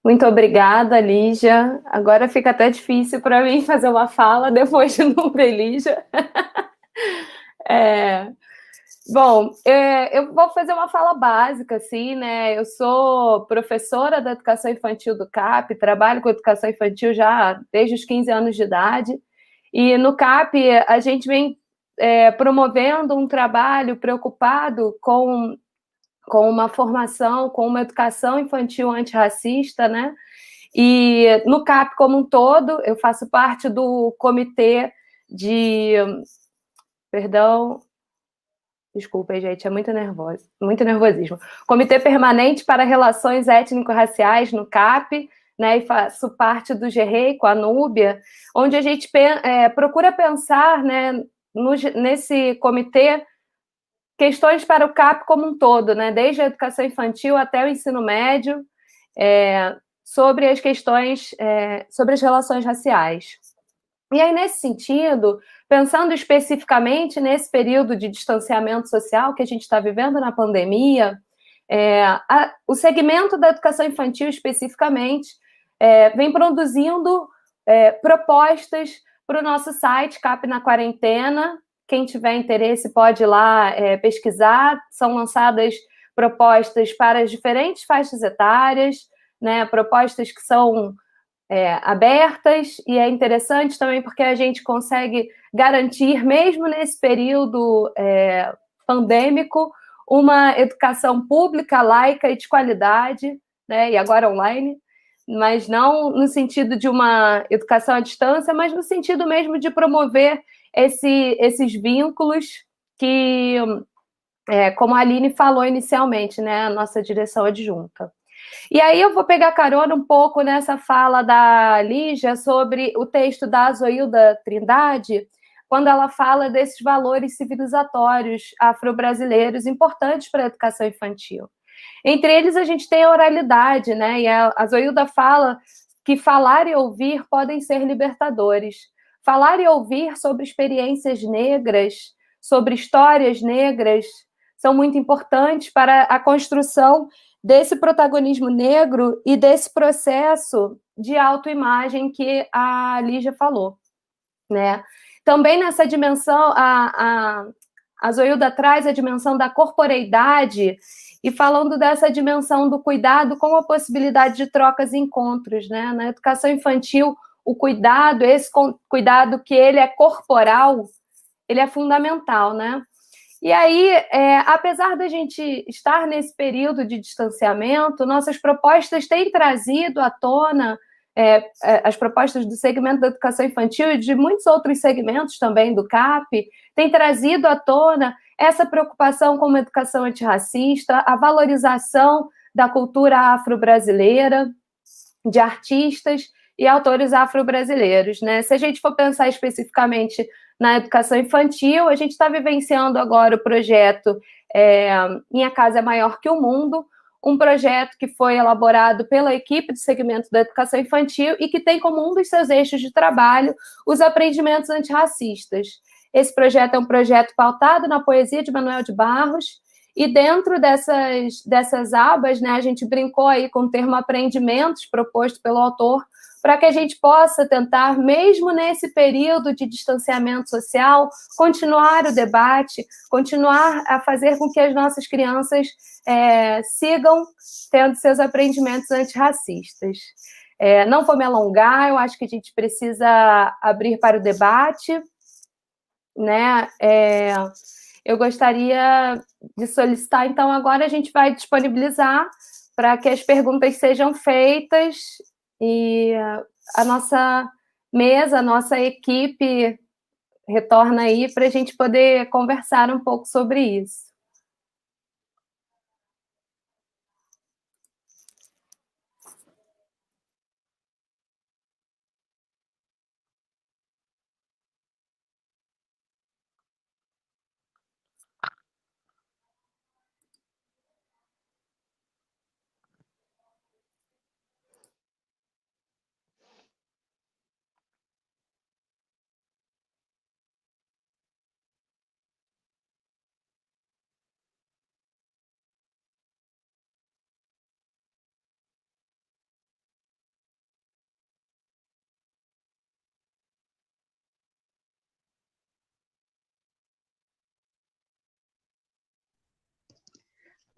Muito obrigada, Lígia. Agora fica até difícil para mim fazer uma fala depois de não ver Lígia. Bom, eu vou fazer uma fala básica, assim, né? Eu sou professora da educação infantil do CAP, trabalho com educação infantil já desde os 15 anos de idade, e no CAP a gente vem promovendo um trabalho preocupado com uma formação, com uma educação infantil antirracista, né? E no CAP como um todo, eu faço parte do comitê de... Perdão... Desculpem, gente, é muito nervosismo. Comitê Permanente para Relações Étnico-Raciais no CAP, né, e faço parte do GEREI com a Núbia, onde a gente procura pensar, né, nesse comitê questões para o CAP como um todo, né, desde a educação infantil até o ensino médio, sobre as questões, sobre as relações raciais. E aí, nesse sentido, pensando especificamente nesse período de distanciamento social que a gente está vivendo na pandemia, o segmento da educação infantil, especificamente, vem produzindo propostas para o nosso site, CAP na Quarentena. Quem tiver interesse pode ir lá pesquisar. São lançadas propostas para as diferentes faixas etárias, né, propostas que são abertas, e é interessante também porque a gente consegue garantir, mesmo nesse período pandêmico, uma educação pública, laica e de qualidade, né, e agora online, mas não no sentido de uma educação à distância, mas no sentido mesmo de promover esses vínculos que, como a Aline falou inicialmente, né, a nossa direção adjunta. E aí eu vou pegar carona um pouco nessa fala da Lígia sobre o texto da Zoilda Trindade, quando ela fala desses valores civilizatórios afro-brasileiros importantes para a educação infantil. Entre eles, a gente tem a oralidade, né? E a Zoilda fala que falar e ouvir podem ser libertadores. Falar e ouvir sobre experiências negras, sobre histórias negras, são muito importantes para a construção desse protagonismo negro e desse processo de autoimagem que a Lígia falou, né? Também nessa dimensão, a Zoilda traz a dimensão da corporeidade, e falando dessa dimensão do cuidado com a possibilidade de trocas e encontros, né? Na educação infantil, o cuidado, esse cuidado que ele é corporal, ele é fundamental, né? E aí, apesar da gente estar nesse período de distanciamento, nossas propostas têm trazido à tona, as propostas do segmento da educação infantil e de muitos outros segmentos também do CAP, têm trazido à tona essa preocupação com uma educação antirracista, a valorização da cultura afro-brasileira, de artistas e autores afro-brasileiros, né? Se a gente for pensar especificamente na educação infantil, a gente está vivenciando agora o projeto Minha Casa é Maior que o Mundo, um projeto que foi elaborado pela equipe do segmento da educação infantil e que tem como um dos seus eixos de trabalho os aprendimentos antirracistas. Esse projeto é um projeto pautado na poesia de Manuel de Barros, e dentro dessas abas, né, a gente brincou aí com o termo aprendimentos proposto pelo autor, para que a gente possa tentar, mesmo nesse período de distanciamento social, continuar o debate, continuar a fazer com que as nossas crianças sigam tendo seus aprendimentos antirracistas. Não vou me alongar, eu acho que a gente precisa abrir para o debate, né? Eu gostaria de solicitar, então, agora a gente vai disponibilizar para que as perguntas sejam feitas e a nossa mesa, a nossa equipe retorna aí para a gente poder conversar um pouco sobre isso.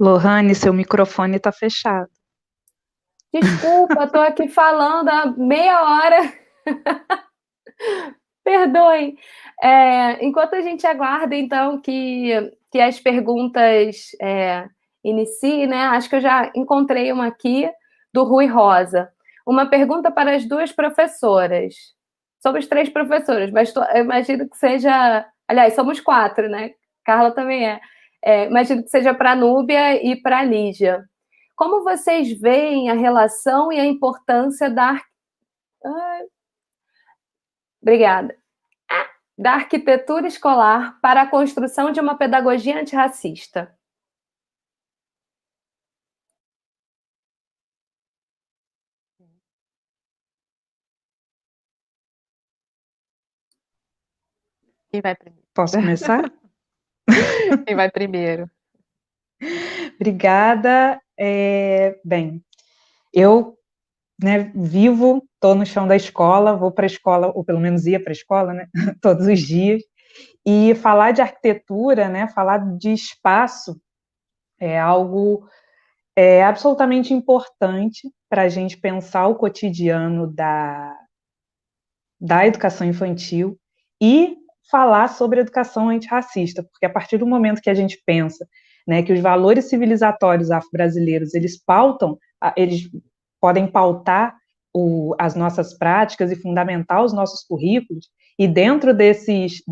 Lohane, seu microfone está fechado.
Desculpa, estou aqui falando há meia hora. Perdoem. Enquanto a gente aguarda, então, que as perguntas iniciem, né? Acho que eu já encontrei uma aqui, do Rui Rosa. Uma pergunta para as duas professoras. Somos 3 professoras, mas eu imagino que seja... Aliás, somos 4, né? Carla também é. Imagino que seja para a Núbia e para a Lígia. Como vocês veem a relação e a importância Obrigada. Da arquitetura escolar para a construção de uma pedagogia antirracista?
Quem vai primeiro?
Posso começar?
Quem vai primeiro?
Obrigada. Bem, eu vivo, estou no chão da escola, vou para a escola, ou pelo menos ia para a escola, né, todos os dias, e falar de arquitetura, né, falar de espaço, é algo absolutamente importante para a gente pensar o cotidiano da educação infantil e falar sobre educação antirracista, porque a partir do momento que a gente pensa, né, que os valores civilizatórios afro-brasileiros, eles podem pautar as nossas práticas e fundamentar os nossos currículos, e dentro desses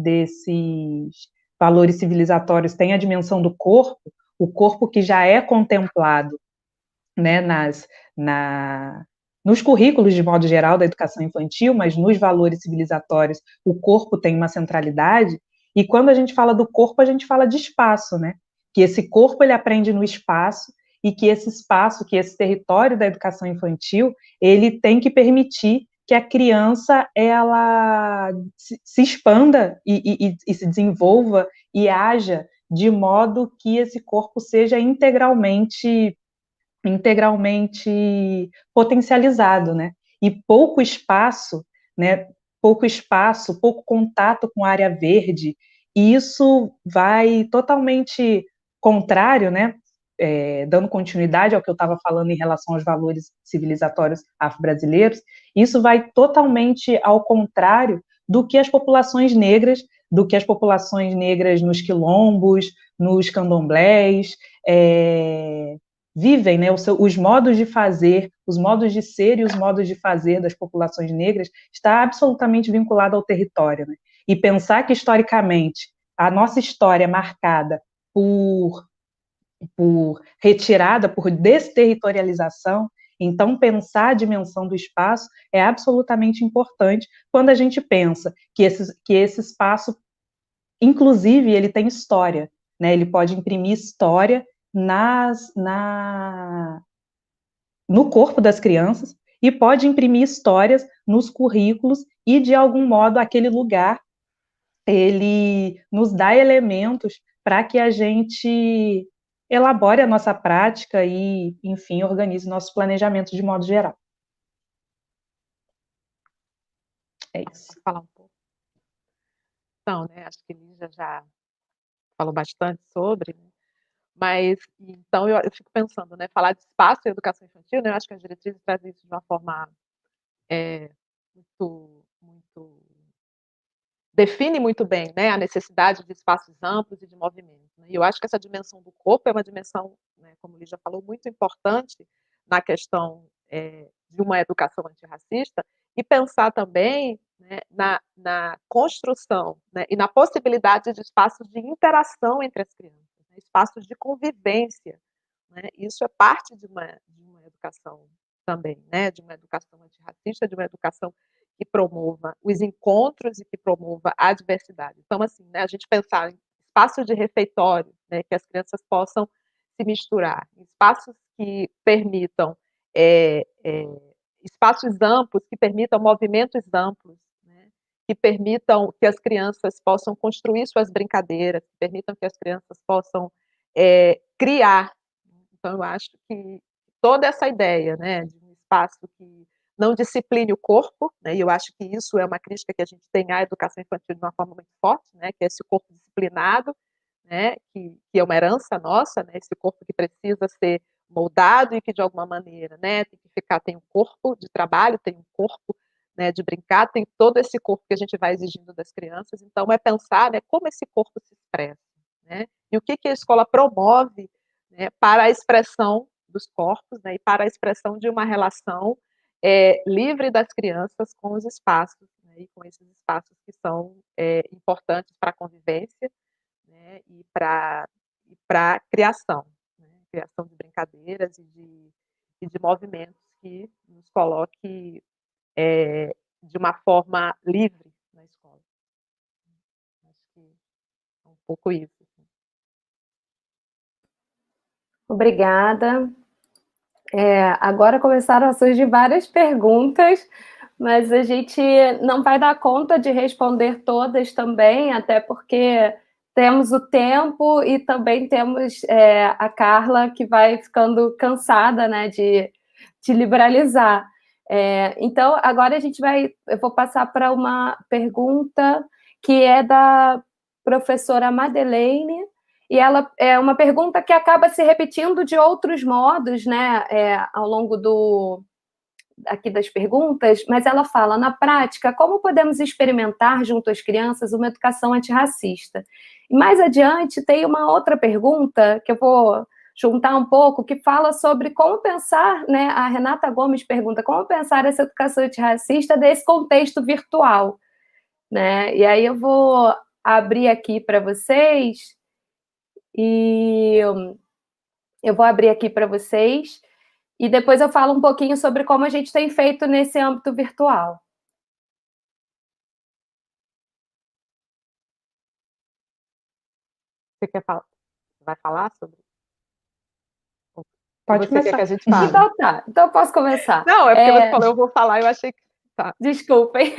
valores civilizatórios tem a dimensão do corpo, o corpo que já é contemplado, né, nos currículos, de modo geral, da educação infantil, mas nos valores civilizatórios, o corpo tem uma centralidade, e quando a gente fala do corpo, a gente fala de espaço, né? Que esse corpo, ele aprende no espaço, e que esse espaço, que esse território da educação infantil, ele tem que permitir que a criança, ela se expanda e se desenvolva e haja de modo que esse corpo seja integralmente integralmente potencializado, né? E pouco espaço, né? Pouco espaço, pouco contato com a área verde, e isso vai totalmente contrário, né? Dando continuidade ao que eu estava falando em relação aos valores civilizatórios afro-brasileiros, isso vai totalmente ao contrário do que as populações negras, nos quilombos, nos candomblés, vivem, né? Os modos de fazer, os modos de ser e os modos de fazer das populações negras está absolutamente vinculado ao território, né? E pensar que, historicamente, a nossa história é marcada por retirada, por desterritorialização, então pensar a dimensão do espaço é absolutamente importante quando a gente pensa que esse espaço, inclusive, ele tem história, né? Ele pode imprimir história no corpo das crianças e pode imprimir histórias nos currículos e, de algum modo, aquele lugar, ele nos dá elementos para que a gente elabore a nossa prática e, enfim, organize nossos planejamentos de modo geral. É isso.
Posso falar um pouco? Então, né, acho que Lígia já falou bastante sobre, né? Mas, então, eu fico pensando, né, falar de espaço e educação infantil, né, eu acho que as diretrizes trazem isso de uma forma muito define muito bem, né, a necessidade de espaços amplos e de movimento, né? E eu acho que essa dimensão do corpo é uma dimensão, né, como o Lígia falou, muito importante na questão de uma educação antirracista, e pensar também, né, na construção, né, e na possibilidade de espaços de interação entre as crianças, né, espaços de convivência, né? Isso é parte de uma educação também, né, de uma educação antirracista, de uma educação que promova os encontros e que promova a diversidade. Então, assim, né, a gente pensar em espaços de refeitório, né, que as crianças possam se misturar, em espaços que permitam espaços amplos, que permitam movimentos amplos, né, que permitam que as crianças possam construir suas brincadeiras, que permitam que as crianças possam criar. Então, eu acho que toda essa ideia, né, de um espaço que não discipline o corpo, né, e eu acho que isso é uma crítica que a gente tem à educação infantil de uma forma muito forte, né, que é esse corpo disciplinado, né, que é uma herança nossa, né, esse corpo que precisa ser moldado e que, de alguma maneira, né, tem um corpo de trabalho, tem um corpo, né, de brincar, tem todo esse corpo que a gente vai exigindo das crianças. Então, é pensar, né, como esse corpo se expressa, né, e o que a escola promove, né, para a expressão dos corpos, né, e para a expressão de uma relação livre das crianças com os espaços, né, e com esses espaços que são importantes para a convivência, né, e para a criação, né, criação de brincadeiras e de movimentos que nos coloque de uma forma livre na escola. Acho que é um pouco isso.
Obrigada. Agora começaram a surgir várias perguntas, mas a gente não vai dar conta de responder todas também, até porque temos o tempo e também temos a Carla, que vai ficando cansada, né, de liberalizar. Então, agora eu vou passar para uma pergunta que é da professora Madeleine, e ela é uma pergunta que acaba se repetindo de outros modos, né, ao longo aqui das perguntas, mas ela fala, na prática, como podemos experimentar junto às crianças uma educação antirracista? E mais adiante tem uma outra pergunta que eu vou juntar um pouco, que fala sobre como pensar, né, a Renata Gomes pergunta, como pensar essa educação antirracista desse contexto virtual, né? E aí eu vou abrir aqui para vocês, e depois eu falo um pouquinho sobre como a gente tem feito nesse âmbito virtual.
Você vai falar sobre?
Pode começar.
Quer que a gente fale?
Então tá, então eu posso começar.
Não, é porque você falou, eu vou falar, eu achei que... Tá.
Desculpem.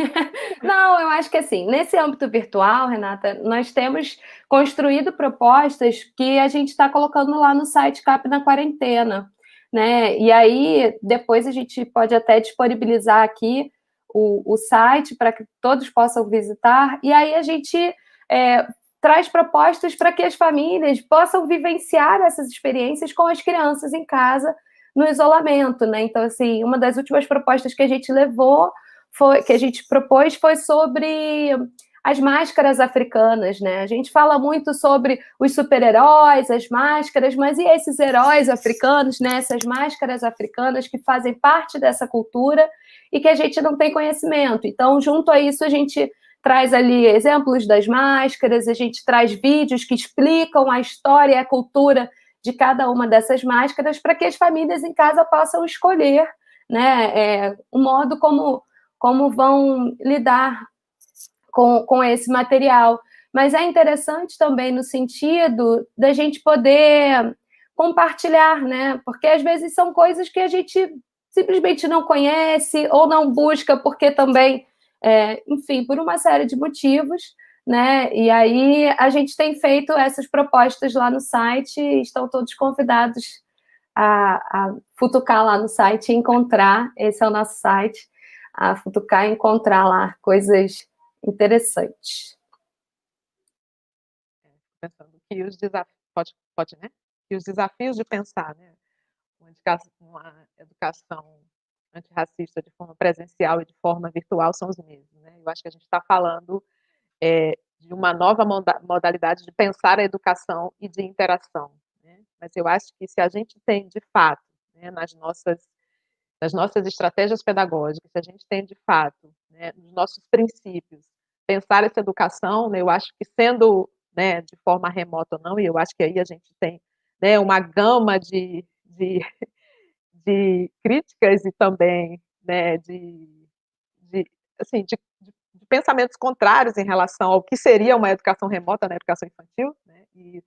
Não, eu acho que assim, nesse âmbito virtual, Renata, nós temos construído propostas que a gente está colocando lá no site CAP na Quarentena, né? E aí, depois a gente pode até disponibilizar aqui o site para que todos possam visitar, e aí a gente traz propostas para que as famílias possam vivenciar essas experiências com as crianças em casa, no isolamento, né? Então, assim, uma das últimas propostas que a gente propôs foi sobre as máscaras africanas, né? A gente fala muito sobre os super-heróis, as máscaras, mas e esses heróis africanos, né? Essas máscaras africanas que fazem parte dessa cultura e que a gente não tem conhecimento. Então, junto a isso, a gente traz ali exemplos das máscaras, a gente traz vídeos que explicam a história e a cultura de cada uma dessas máscaras para que as famílias em casa possam escolher, né, o modo como vão lidar com esse material. Mas é interessante também no sentido da gente poder compartilhar, né? Porque às vezes são coisas que a gente simplesmente não conhece ou não busca, porque também, enfim, por uma série de motivos, né? E aí a gente tem feito essas propostas lá no site, e estão todos convidados a futucar lá no site e encontrar, esse é o nosso site, a futucar e encontrar lá coisas interessantes.
Pensando que os desafios, né? Que os desafios de pensar, né? Uma educação antirracista de forma presencial e de forma virtual são os mesmos, né? Eu acho que a gente está falando de uma nova modalidade de pensar a educação e de interação, né? Mas eu acho que se a gente tem, de fato, né, nas nossas estratégias pedagógicas, se a gente tem, de fato, né, nos nossos princípios, pensar essa educação, né, eu acho que sendo, né, de forma remota ou não, e eu acho que aí a gente tem, né, uma gama de críticas e também, né, assim, de pensamentos contrários em relação ao que seria uma educação remota na educação infantil, né, e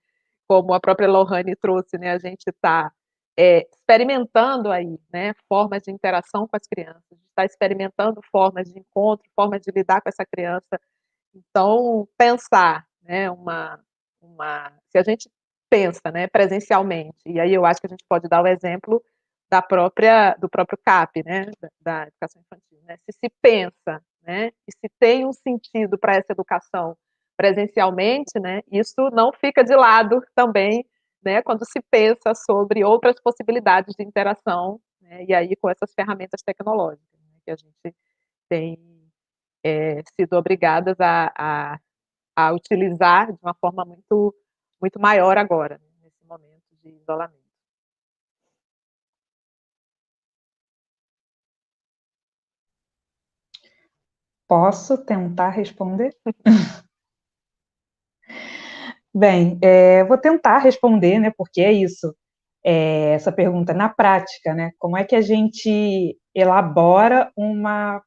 como a própria Lohane trouxe, né, a gente está experimentando aí, né, formas de interação com as crianças, está experimentando formas de encontro, formas de lidar com essa criança. Então, pensar, né, se a gente pensa, né, presencialmente, e aí eu acho que a gente pode dar o exemplo do próprio CAP, né, da educação infantil, né, se pensa, né, e se tem um sentido para essa educação presencialmente, né, isso não fica de lado também, né, quando se pensa sobre outras possibilidades de interação, né, e aí com essas ferramentas tecnológicas, né, que a gente tem sido obrigadas a utilizar de uma forma muito, muito maior agora, né, nesse momento de isolamento.
Posso tentar responder? Bem, vou tentar responder, né, porque é isso, essa pergunta na prática, né, como é que a gente elabora uma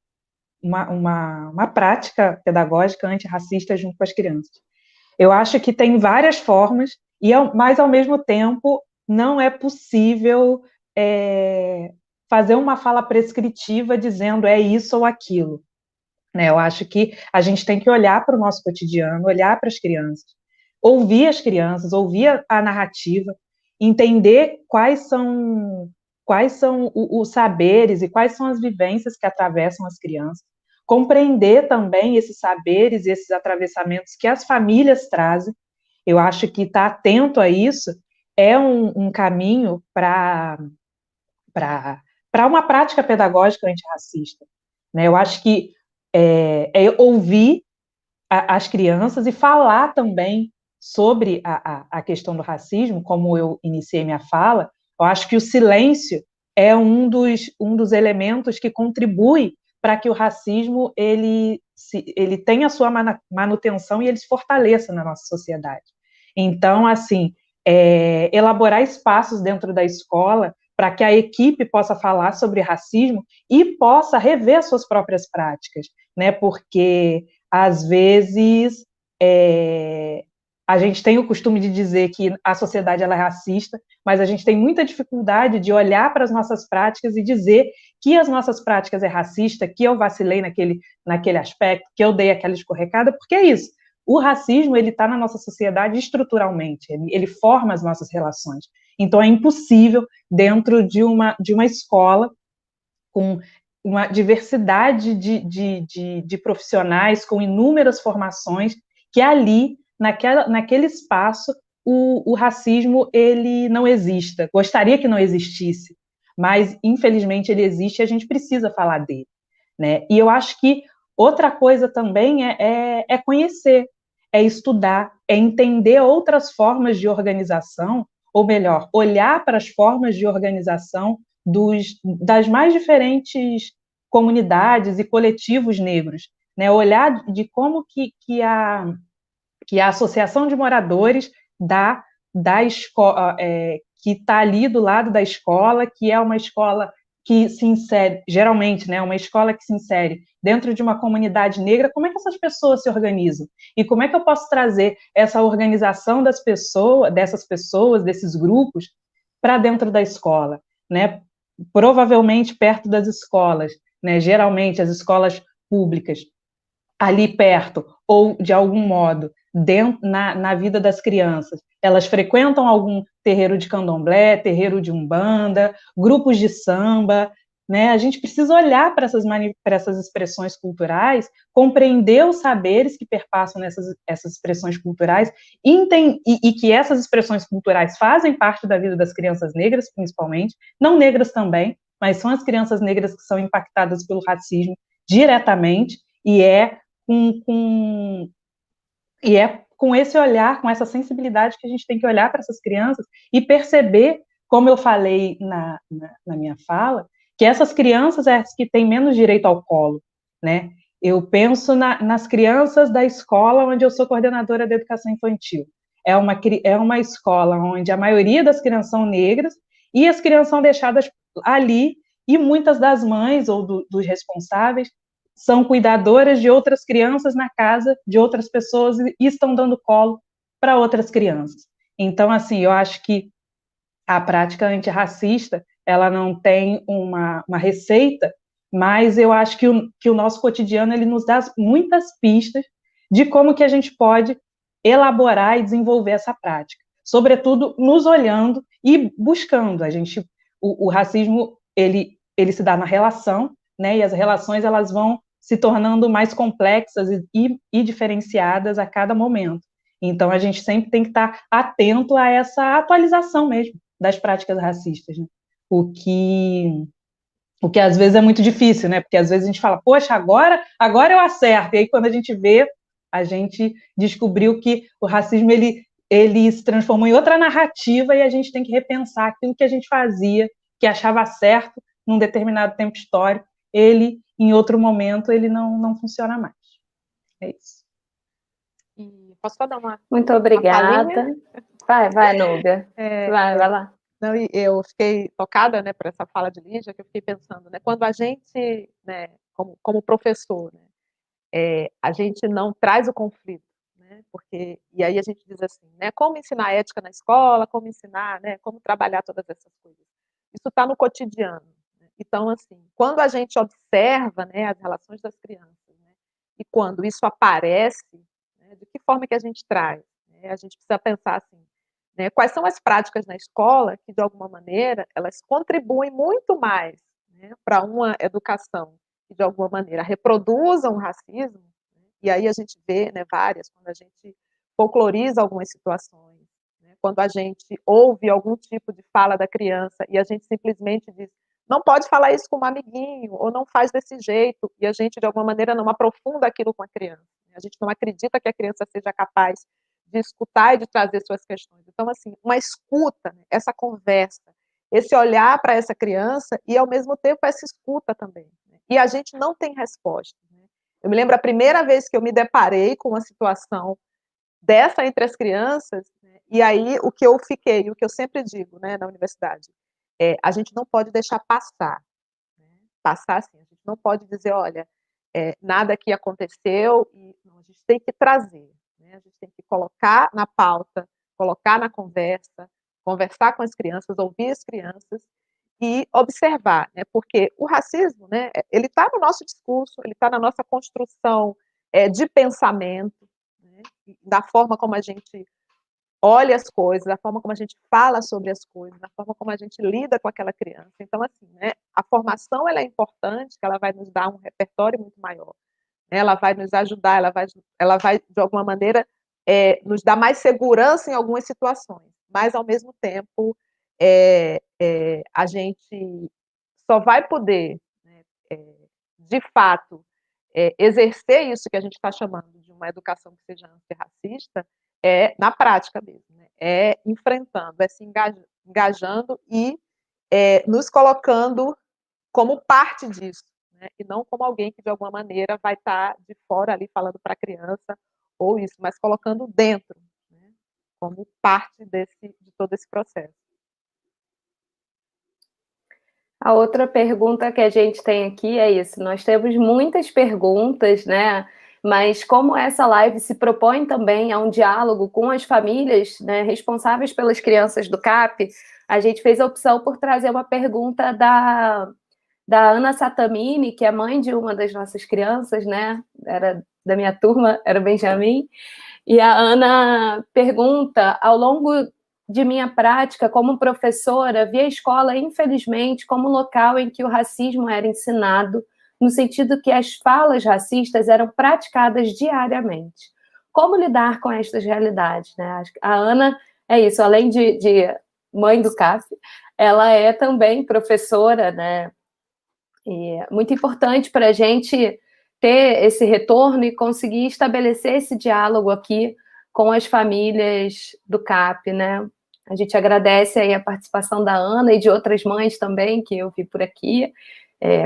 prática pedagógica antirracista junto com as crianças? Eu acho que tem várias formas, mas, ao mesmo tempo, não é possível fazer uma fala prescritiva dizendo é isso ou aquilo, né? Eu acho que a gente tem que olhar para o nosso cotidiano, olhar para as crianças, ouvir as crianças, ouvir a narrativa, entender quais são os saberes e quais são as vivências que atravessam as crianças, compreender também esses saberes e esses atravessamentos que as famílias trazem. Eu acho que estar atento a isso é um caminho para uma prática pedagógica antirracista, né? Eu acho que ouvir as crianças e falar também sobre a questão do racismo, como eu iniciei minha fala. Eu acho que o silêncio é um dos elementos que contribui para que o racismo ele tenha a sua manutenção e ele se fortaleça na nossa sociedade. Então, assim, elaborar espaços dentro da escola para que a equipe possa falar sobre racismo e possa rever suas próprias práticas, né? Porque, às vezes, a gente tem o costume de dizer que a sociedade ela é racista, mas a gente tem muita dificuldade de olhar para as nossas práticas e dizer que as nossas práticas é racista, que eu vacilei naquele aspecto, que eu dei aquela escorregada, porque é isso. O racismo ele está na nossa sociedade estruturalmente, ele forma as nossas relações. Então, é impossível, dentro de uma escola, com uma diversidade de profissionais, com inúmeras formações, que ali, naquele espaço, o racismo ele não exista. Gostaria que não existisse, mas, infelizmente, ele existe e a gente precisa falar dele, né? E eu acho que outra coisa também é conhecer, é estudar, é entender outras formas de organização, ou melhor, olhar para as formas de organização das mais diferentes comunidades e coletivos negros, né? Olhar de como que a associação de moradores da escola, que está ali do lado da escola, que é uma escola que se insere, geralmente, né, uma escola que se insere dentro de uma comunidade negra, como é que essas pessoas se organizam? E como é que eu posso trazer essa organização dessas pessoas, desses grupos, para dentro da escola, né? Provavelmente perto das escolas, né? Geralmente as escolas públicas, ali perto, ou de algum modo, na vida das crianças. Elas frequentam algum terreiro de candomblé, terreiro de umbanda, grupos de samba, né? A gente precisa olhar para essas expressões culturais, compreender os saberes que perpassam essas expressões culturais, e que essas expressões culturais fazem parte da vida das crianças negras, principalmente, não negras também, mas são as crianças negras que são impactadas pelo racismo diretamente, e é com esse olhar, com essa sensibilidade que a gente tem que olhar para essas crianças e perceber, como eu falei na minha fala, que essas crianças são as que têm menos direito ao colo, né? Eu penso nas crianças da escola onde eu sou coordenadora de educação infantil. É uma escola onde a maioria das crianças são negras e as crianças são deixadas ali, e muitas das mães ou dos responsáveis são cuidadoras de outras crianças na casa de outras pessoas e estão dando colo para outras crianças. Então, assim, eu acho que a prática antirracista, ela não tem uma receita, mas eu acho que o nosso cotidiano, ele nos dá muitas pistas de como que a gente pode elaborar e desenvolver essa prática, sobretudo nos olhando e buscando. O racismo, ele se dá na relação, né, e as relações, elas vão se tornando mais complexas e diferenciadas a cada momento. Então, a gente sempre tem que estar atento a essa atualização mesmo das práticas racistas, né? O que às vezes é muito difícil, né? Porque às vezes a gente fala, poxa, agora eu acerto. E aí, quando a gente vê, a gente descobriu que o racismo ele se transformou em outra narrativa, e a gente tem que repensar aquilo que a gente fazia, que achava certo num determinado tempo histórico, ele, em outro momento, ele não funciona mais. É isso.
E posso só dar uma
Muito obrigada. Vai, Núbia. Vai lá.
Não, eu fiquei tocada, né, por essa fala de Lígia, que eu fiquei pensando, né, quando a gente, né, como professor, né, a gente não traz o conflito, né, porque, e aí a gente diz assim, né, como ensinar ética na escola, como ensinar, né, como trabalhar todas essas coisas. Isso está no cotidiano. Né? Então, assim, quando a gente observa, né, as relações das crianças, né, e quando isso aparece, né, de que forma que a gente traz? Né, a gente precisa pensar assim, né, quais são as práticas na escola que, de alguma maneira, elas contribuem muito mais, né, para uma educação que, de alguma maneira, reproduzam o racismo, né, e aí a gente vê, né, várias, quando a gente folcloriza algumas situações, né, quando a gente ouve algum tipo de fala da criança e a gente simplesmente diz, não pode falar isso com um amiguinho, ou não faz desse jeito, e a gente, de alguma maneira, não aprofunda aquilo com a criança. A gente não acredita que a criança seja capaz de escutar e de trazer suas questões. Então, assim, uma escuta, né, essa conversa, esse olhar para essa criança e, ao mesmo tempo, essa escuta também. Né? E a gente não tem resposta. Né? Eu me lembro a primeira vez que eu me deparei com uma situação dessa entre as crianças, né, e aí o que eu fiquei, o que eu sempre digo, né, na universidade, a gente não pode deixar passar. Né? Passar assim, a gente não pode dizer, olha, nada aqui aconteceu, e não, a gente tem que trazer. A gente tem que colocar na pauta, colocar na conversa, conversar com as crianças, ouvir as crianças e observar, né? Porque o racismo, né, ele está no nosso discurso, ele está na nossa construção de pensamento, né? Da forma como a gente olha as coisas, a forma como a gente fala sobre as coisas, a forma como a gente lida com aquela criança. Então, assim, né, a formação ela é importante, que ela vai nos dar um repertório muito maior. Ela vai nos ajudar, ela vai de alguma maneira, nos dar mais segurança em algumas situações, mas, ao mesmo tempo, a gente só vai poder, né, de fato, exercer isso que a gente está chamando de uma educação que seja antirracista, na prática mesmo, né? Enfrentando, se engajando e nos colocando como parte disso, né? E não como alguém que, de alguma maneira, vai estar de fora ali falando para a criança, ou isso, mas colocando dentro, né? Como parte de todo esse processo.
A outra pergunta que a gente tem aqui é isso, nós temos muitas perguntas, né? Mas como essa live se propõe também a um diálogo com as famílias, né, responsáveis pelas crianças do CAP, a gente fez a opção por trazer uma pergunta da Ana Satamini, que é mãe de uma das nossas crianças, né? Era da minha turma, era o Benjamin. E a Ana pergunta, ao longo de minha prática como professora, vi a escola, infelizmente, como local em que o racismo era ensinado, no sentido que as falas racistas eram praticadas diariamente. Como lidar com estas realidades, né? A Ana é isso, além de mãe do CAF, ela é também professora, né? E é muito importante para a gente ter esse retorno e conseguir estabelecer esse diálogo aqui com as famílias do CAP, né? A gente agradece aí a participação da Ana e de outras mães também, que eu vi por aqui,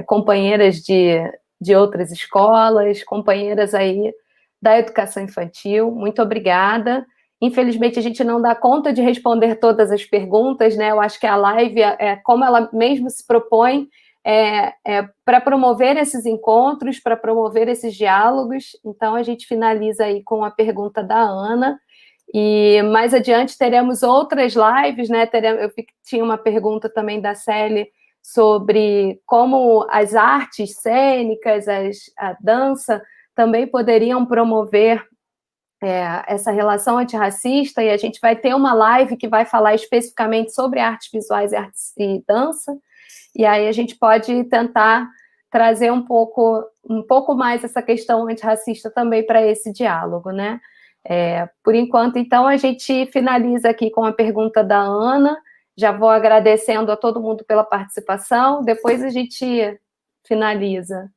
companheiras de outras escolas, companheiras aí da educação infantil. Muito obrigada. Infelizmente, a gente não dá conta de responder todas as perguntas, né? Eu acho que a live, como ela mesmo se propõe, para promover esses encontros, para promover esses diálogos. Então, a gente finaliza aí com a pergunta da Ana, e mais adiante teremos outras lives, né? Tinha uma pergunta também da Célia sobre como as artes cênicas, a dança, também poderiam promover essa relação antirracista, e a gente vai ter uma live que vai falar especificamente sobre artes visuais e dança, e aí a gente pode tentar trazer um pouco mais essa questão antirracista também para esse diálogo, né? Por enquanto, então, a gente finaliza aqui com a pergunta da Ana, já vou agradecendo a todo mundo pela participação, depois a gente finaliza.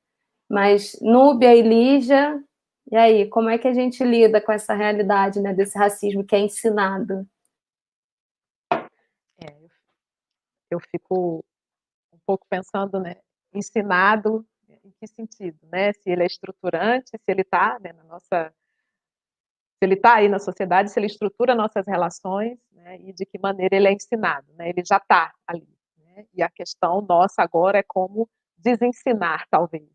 Mas, Núbia e Lígia, e aí, como é que a gente lida com essa realidade, né, desse racismo que é ensinado?
Eu fico um pouco pensando, né, ensinado em que sentido, né? Se ele é estruturante, se ele está, né, se ele está aí na sociedade, se ele estrutura nossas relações, né, e de que maneira ele é ensinado, né? Ele já está ali, né? E a questão nossa agora é como desensinar, talvez.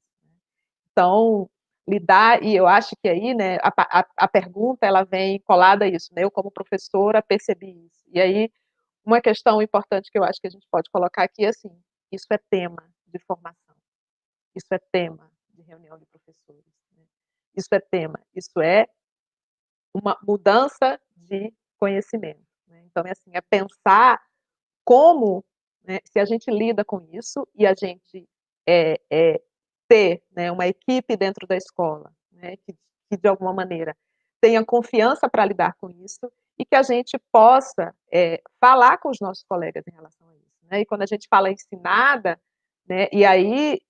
Então, lidar, e eu acho que aí, né, a pergunta, ela vem colada a isso, né? Eu, como professora, percebi isso. E aí, uma questão importante que eu acho que a gente pode colocar aqui é assim, isso é tema de formação, isso é tema de reunião de professores, né? Isso é tema, isso é uma mudança de conhecimento, né? Então, assim, é pensar como, né, se a gente lida com isso e a gente ter, né, uma equipe dentro da escola, né, que de alguma maneira tenha confiança para lidar com isso e que a gente possa falar com os nossos colegas em relação a isso, né? E quando a gente fala ensinada, né, e aí,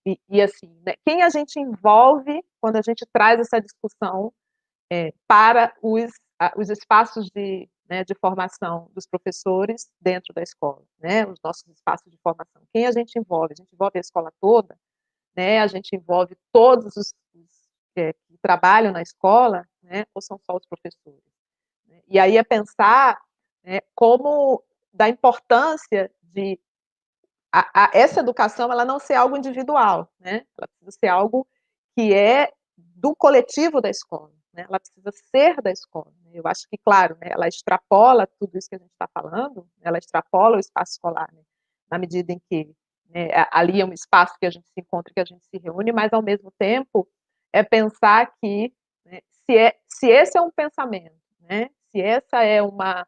assim, né, quem a gente envolve quando a gente traz essa discussão para os espaços né, de formação dos professores dentro da escola, né, os nossos espaços de formação. Quem a gente envolve? A gente envolve a escola toda, né, a gente envolve todos os que trabalham na escola, né, ou são só os professores? Né? E aí é pensar, né, como da importância de essa educação ela não ser algo individual, né? Ela precisa ser algo que é do coletivo da escola, né? Ela precisa ser da escola. Né? Eu acho que, claro, né, ela extrapola tudo isso que a gente está falando, ela extrapola o espaço escolar, né? Na medida em que, né, ali é um espaço que a gente se encontra, que a gente se reúne, mas, ao mesmo tempo, é pensar que, né, se esse é um pensamento, né, se essa é uma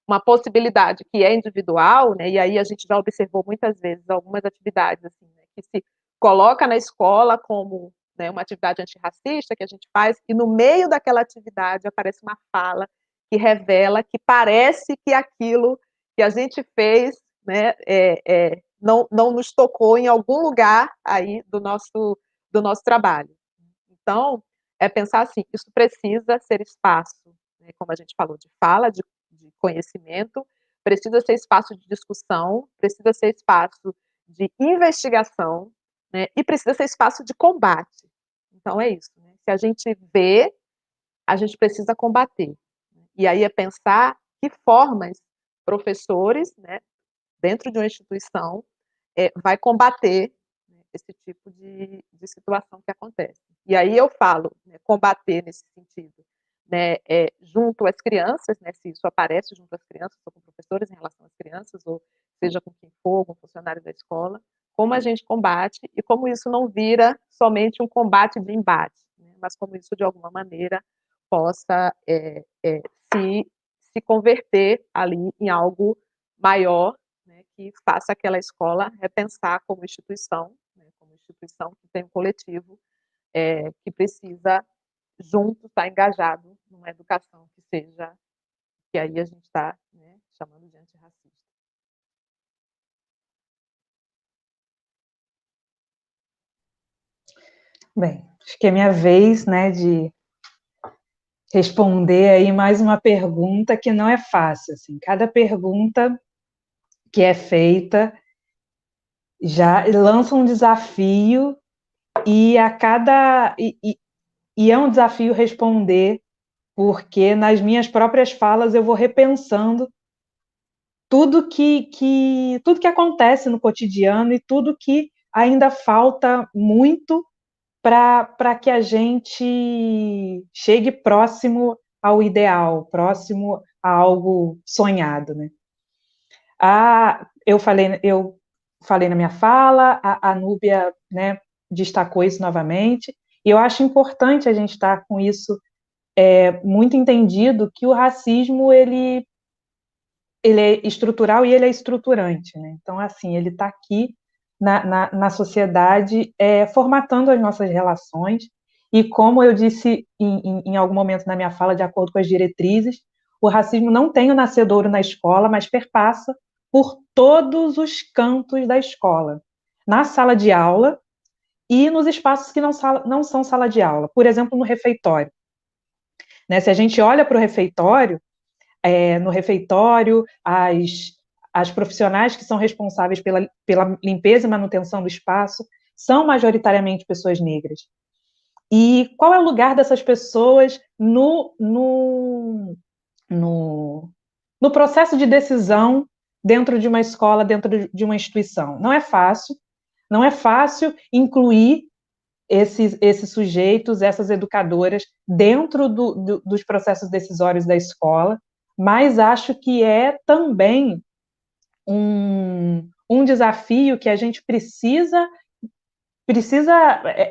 uma possibilidade que é individual, né, e aí a gente já observou muitas vezes algumas atividades assim, né, que se coloca na escola como, né, uma atividade antirracista que a gente faz, e no meio daquela atividade aparece uma fala que revela que parece que aquilo que a gente fez, né, não nos tocou em algum lugar aí do nosso trabalho. Então, é pensar assim, isso precisa ser espaço, né, como a gente falou, de fala, de conhecimento, precisa ser espaço de discussão, precisa ser espaço de investigação, né, e precisa ser espaço de combate. Então é isso, né? Se a gente vê, a gente precisa combater. E aí é pensar que formas professores, né, dentro de uma instituição, vai combater, né, esse tipo de situação que acontece. E aí eu falo, né, combater nesse sentido, né, junto às crianças, né, se isso aparece junto às crianças, ou com professores em relação às crianças, ou seja com quem for, com funcionário da escola, como a gente combate e como isso não vira somente um combate de embate, né, mas como isso de alguma maneira possa se converter ali em algo maior, né, que faça aquela escola repensar como instituição, né, como instituição que tem um coletivo que precisa junto estar engajado numa educação que seja, que aí a gente está, né, chamando de antirracista.
Bem, acho que é minha vez, né, de responder aí mais uma pergunta que não é fácil, assim. Cada pergunta que é feita já lança um desafio e é um desafio responder, porque nas minhas próprias falas eu vou repensando tudo que acontece no cotidiano e tudo que ainda falta muito para que a gente chegue próximo ao ideal, próximo a algo sonhado, né? Eu falei na minha fala, a Núbia, né, destacou isso novamente, e eu acho importante a gente estar com isso muito entendido, que o racismo ele é estrutural e ele é estruturante, né? Então, assim, ele está aqui na sociedade, formatando as nossas relações, e como eu disse em algum momento na minha fala, de acordo com as diretrizes, o racismo não tem o nascedouro na escola, mas perpassa por todos os cantos da escola, na sala de aula e nos espaços que não são sala de aula, por exemplo, no refeitório. Né? Se a gente olha para o refeitório, no refeitório, as profissionais que são responsáveis pela limpeza e manutenção do espaço são majoritariamente pessoas negras. E qual é o lugar dessas pessoas no processo de decisão dentro de uma escola, dentro de uma instituição? Não é fácil incluir esses sujeitos, essas educadoras, dentro dos processos decisórios da escola, mas acho que é também um desafio que a gente precisa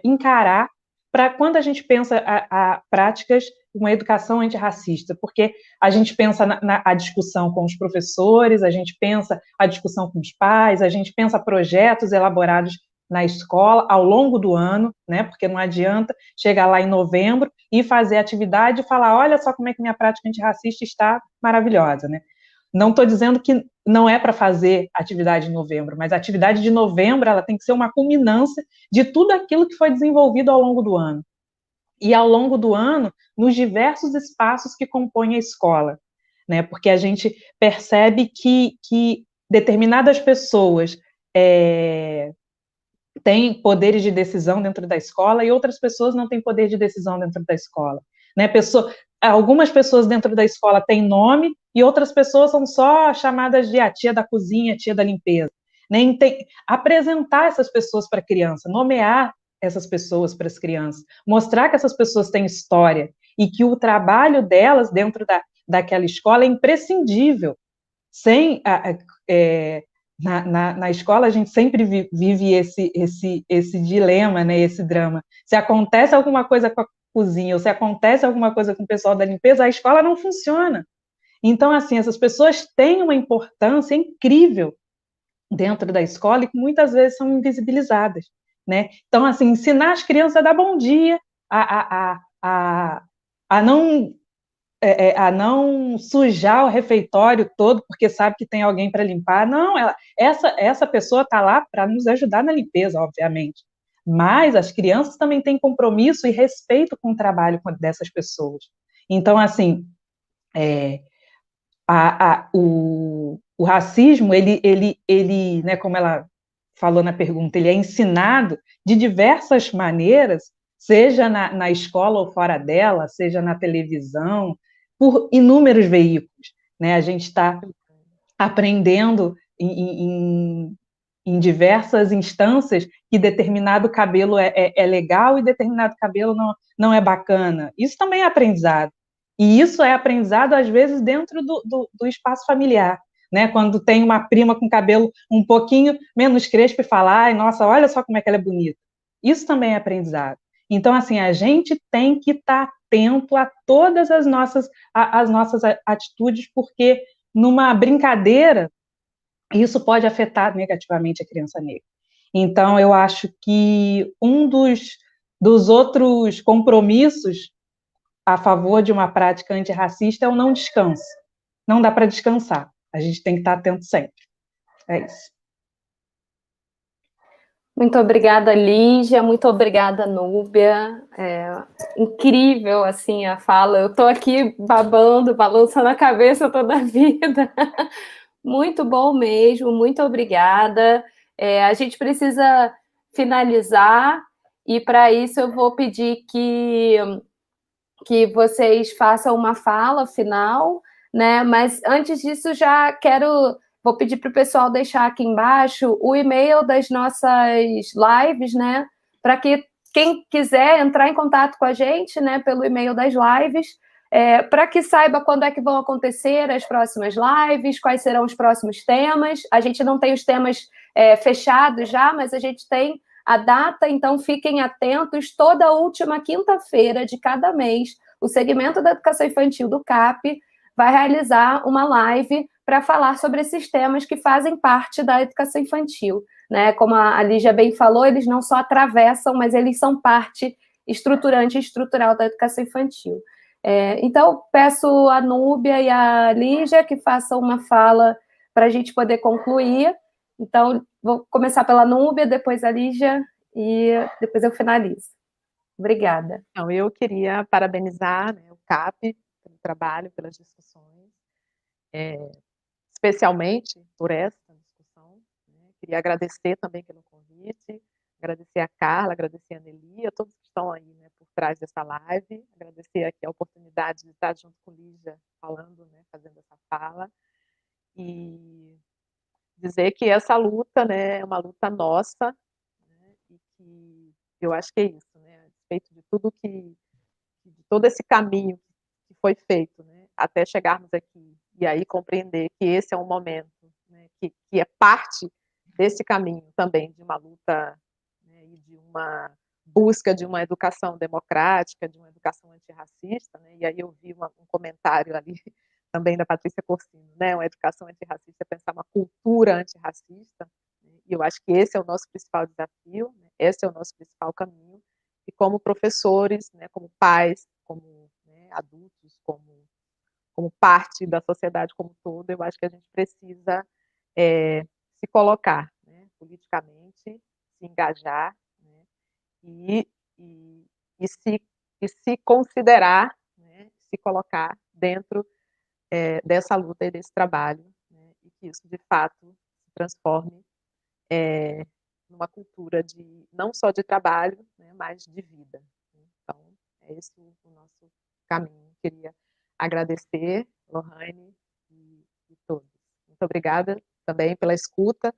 encarar para quando a gente pensa a práticas uma educação antirracista, porque a gente pensa a discussão com os professores, a gente pensa a discussão com os pais, a gente pensa projetos elaborados na escola ao longo do ano, né? Porque não adianta chegar lá em novembro e fazer atividade e falar, olha só como é que minha prática antirracista está maravilhosa, né? Não estou dizendo que não é para fazer atividade em novembro, mas a atividade de novembro ela tem que ser uma culminância de tudo aquilo que foi desenvolvido ao longo do ano. E ao longo do ano, nos diversos espaços que compõem a escola, né? Porque a gente percebe que determinadas pessoas têm poderes de decisão dentro da escola e outras pessoas não têm poder de decisão dentro da escola. Né? Algumas pessoas dentro da escola têm nome e outras pessoas são só chamadas de a tia da cozinha, a tia da limpeza. Né? Apresentar essas pessoas para a criança, nomear essas pessoas para as crianças, mostrar que essas pessoas têm história e que o trabalho delas dentro daquela escola é imprescindível. Na escola a gente sempre vive esse dilema, né, esse drama. Se acontece alguma coisa com a cozinha, ou se acontece alguma coisa com o pessoal da limpeza, a escola não funciona. Então, assim, essas pessoas têm uma importância incrível dentro da escola e que muitas vezes são invisibilizadas, né? Então, assim, ensinar as crianças a dar bom dia, a não a não sujar o refeitório todo porque sabe que tem alguém para limpar. Não, essa pessoa está lá para nos ajudar na limpeza, obviamente. Mas as crianças também têm compromisso e respeito com o trabalho dessas pessoas. Então, assim, o racismo, ele, né, como ela falou na pergunta, ele é ensinado de diversas maneiras, seja na escola ou fora dela, seja na televisão, por inúmeros veículos, né? A gente está aprendendo em diversas instâncias que determinado cabelo é legal e determinado cabelo não é bacana. Isso também é aprendizado. E isso é aprendizado, às vezes, dentro do espaço familiar. Né? Quando tem uma prima com cabelo um pouquinho menos crespo e fala, ai, nossa, olha só como é que ela é bonita. Isso também é aprendizado. Então, assim, a gente tem que estar atento a todas as nossas atitudes, porque numa brincadeira, isso pode afetar negativamente a criança negra. Então, eu acho que um dos outros compromissos a favor de uma prática antirracista é o não descanso. Não dá para descansar. A gente tem que estar atento sempre. É isso.
Muito obrigada, Lígia. Muito obrigada, Núbia. Incrível, assim, a fala. Eu estou aqui babando, balançando a cabeça toda a vida. Muito bom mesmo. Muito obrigada. A gente precisa finalizar e, para isso, eu vou pedir que vocês façam uma fala final, né? Mas, antes disso, vou pedir para o pessoal deixar aqui embaixo o e-mail das nossas lives, né? Para que quem quiser entrar em contato com a gente, né, pelo e-mail das lives, para que saiba quando é que vão acontecer as próximas lives, quais serão os próximos temas. A gente não tem os temas fechados já, mas a gente tem a data, então fiquem atentos. Toda última quinta-feira de cada mês, o segmento da educação infantil do CAP vai realizar uma live para falar sobre esses temas que fazem parte da educação infantil, né? Como a Lígia bem falou, eles não só atravessam, mas eles são parte estruturante e estrutural da educação infantil. Então, peço a Núbia e a Lígia que façam uma fala para a gente poder concluir. Então, vou começar pela Núbia, depois a Lígia e depois eu finalizo. Obrigada.
Então, eu queria parabenizar, né, o CAP pelo trabalho, pelas discussões, especialmente por essa discussão. Né? Queria agradecer também pelo convite, agradecer a Carla, agradecer a Nelly, a todos que estão aí, né, por trás dessa live, agradecer aqui a oportunidade de estar junto com Lígia falando, né, fazendo essa fala, e dizer que essa luta, né, é uma luta nossa, né, e que eu acho que é isso, né, a respeito de tudo de todo esse caminho que foi feito, né, até chegarmos aqui, e aí compreender que esse é um momento, né, que é parte desse caminho também, de uma luta, né, e de uma busca de uma educação democrática, de uma educação antirracista, né, e aí eu vi um comentário ali também da Patrícia Corsino, né, uma educação antirracista é pensar uma cultura antirracista, né, e eu acho que esse é o nosso principal desafio, né, esse é o nosso principal caminho, e como professores, né, como pais, como, né, adultos, como parte da sociedade como um todo, eu acho que a gente precisa se colocar, né, politicamente, se engajar, né, e se considerar, né, se colocar dentro dessa luta e desse trabalho, né, e que isso, de fato, se transforme numa cultura não só de trabalho, né, mas de vida. Então, é esse o nosso caminho. Queria agradecer, Lohane e todos. Muito obrigada também pela escuta,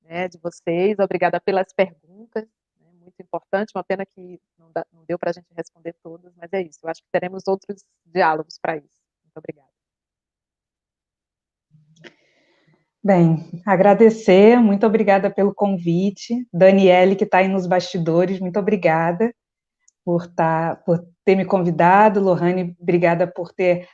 né, de vocês, obrigada pelas perguntas, né, muito importante, uma pena que não deu para a gente responder todas, mas é isso, eu acho que teremos outros diálogos para isso. Muito obrigada.
Bem, agradecer, muito obrigada pelo convite. Daniele, que está aí nos bastidores, muito obrigada por ter me convidado. Lohane, obrigada por ter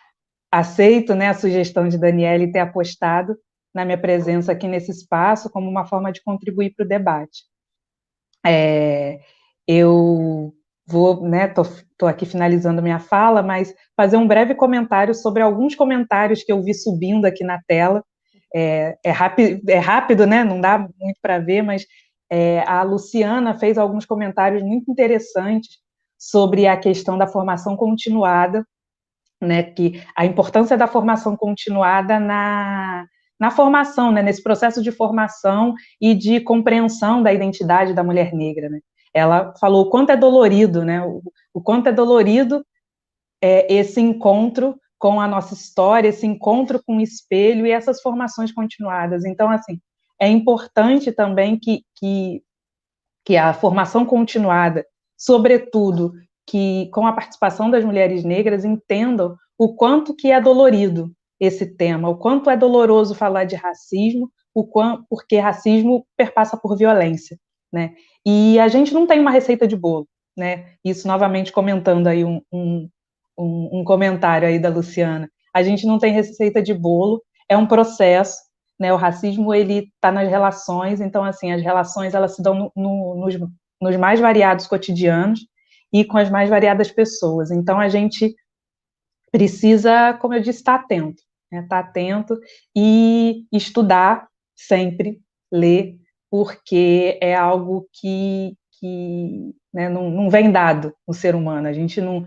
aceito, né, a sugestão de Daniele ter apostado na minha presença aqui nesse espaço como uma forma de contribuir para o debate. Eu vou, né, tô aqui finalizando minha fala, mas fazer um breve comentário sobre alguns comentários que eu vi subindo aqui na tela. É rápido, né, não dá muito para ver, mas a Luciana fez alguns comentários muito interessantes sobre a questão da formação continuada, né, que a importância da formação continuada na formação, né, nesse processo de formação e de compreensão da identidade da mulher negra, né. Ela falou o quanto é dolorido, né, o quanto é dolorido esse encontro com a nossa história, esse encontro com o espelho e essas formações continuadas. Então, assim, é importante também que a formação continuada, sobretudo que com a participação das mulheres negras, entendam o quanto que é dolorido esse tema, o quanto é doloroso falar de racismo, porque racismo perpassa por violência, né? E a gente não tem uma receita de bolo, né? Isso novamente comentando aí um comentário aí da Luciana. A gente não tem receita de bolo, é um processo, né? O racismo, ele está nas relações, então, assim, as relações, elas se dão nos mais variados cotidianos e com as mais variadas pessoas. Então, a gente precisa, como eu disse, estar atento, né? Estar atento e estudar sempre, ler, porque é algo que né, não vem dado no ser humano. A gente não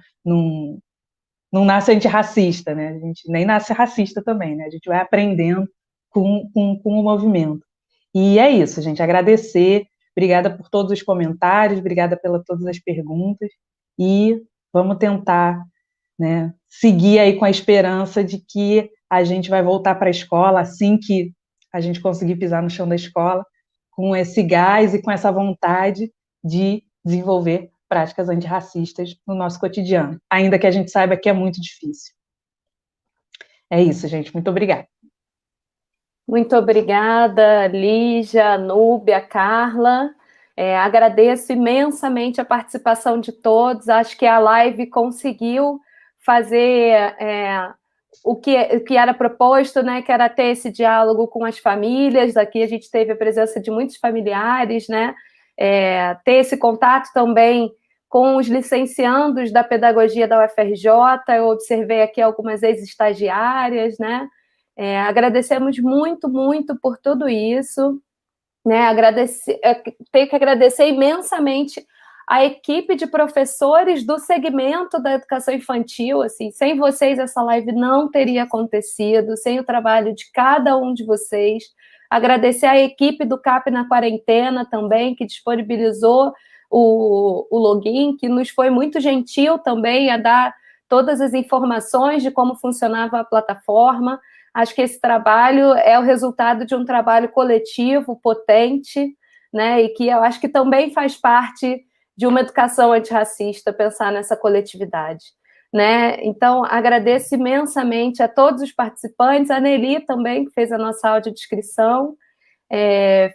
nasce antirracista, né? A gente nem nasce racista também, né? A gente vai aprendendo com o movimento. E é isso, gente. Agradecer. Obrigada por todos os comentários, obrigada pelas todas as perguntas. E vamos tentar, né, seguir aí com a esperança de que a gente vai voltar para a escola assim que a gente conseguir pisar no chão da escola, com esse gás e com essa vontade de desenvolver práticas antirracistas no nosso cotidiano, ainda que a gente saiba que é muito difícil. É isso, gente. Muito obrigada.
Muito obrigada, Lígia, Núbia, Carla. Agradeço imensamente a participação de todos. Acho que a live conseguiu fazer o que era proposto, né, que era ter esse diálogo com as famílias. Aqui a gente teve a presença de muitos familiares, né, ter esse contato também com os licenciandos da pedagogia da UFRJ. Eu observei aqui algumas ex-estagiárias, né. Agradecemos muito, muito por tudo isso, né? Tenho que agradecer imensamente a equipe de professores do segmento da educação infantil. Assim, sem vocês essa live não teria acontecido, sem o trabalho de cada um de vocês. Agradecer a equipe do CAP na Quarentena também, que disponibilizou o login, que nos foi muito gentil também a dar todas as informações de como funcionava a plataforma. Acho que esse trabalho é o resultado de um trabalho coletivo, potente, né, e que eu acho que também faz parte de uma educação antirracista, pensar nessa coletividade, né? Então, agradeço imensamente a todos os participantes, a Nelly também, que fez a nossa audiodescrição.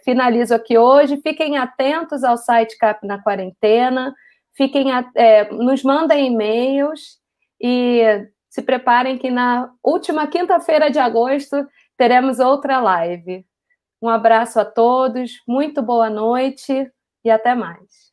Finalizo aqui hoje. Fiquem atentos ao site CAP na Quarentena, nos mandem e-mails e se preparem que na última quinta-feira de agosto teremos outra live. Um abraço a todos, muito boa noite e até mais.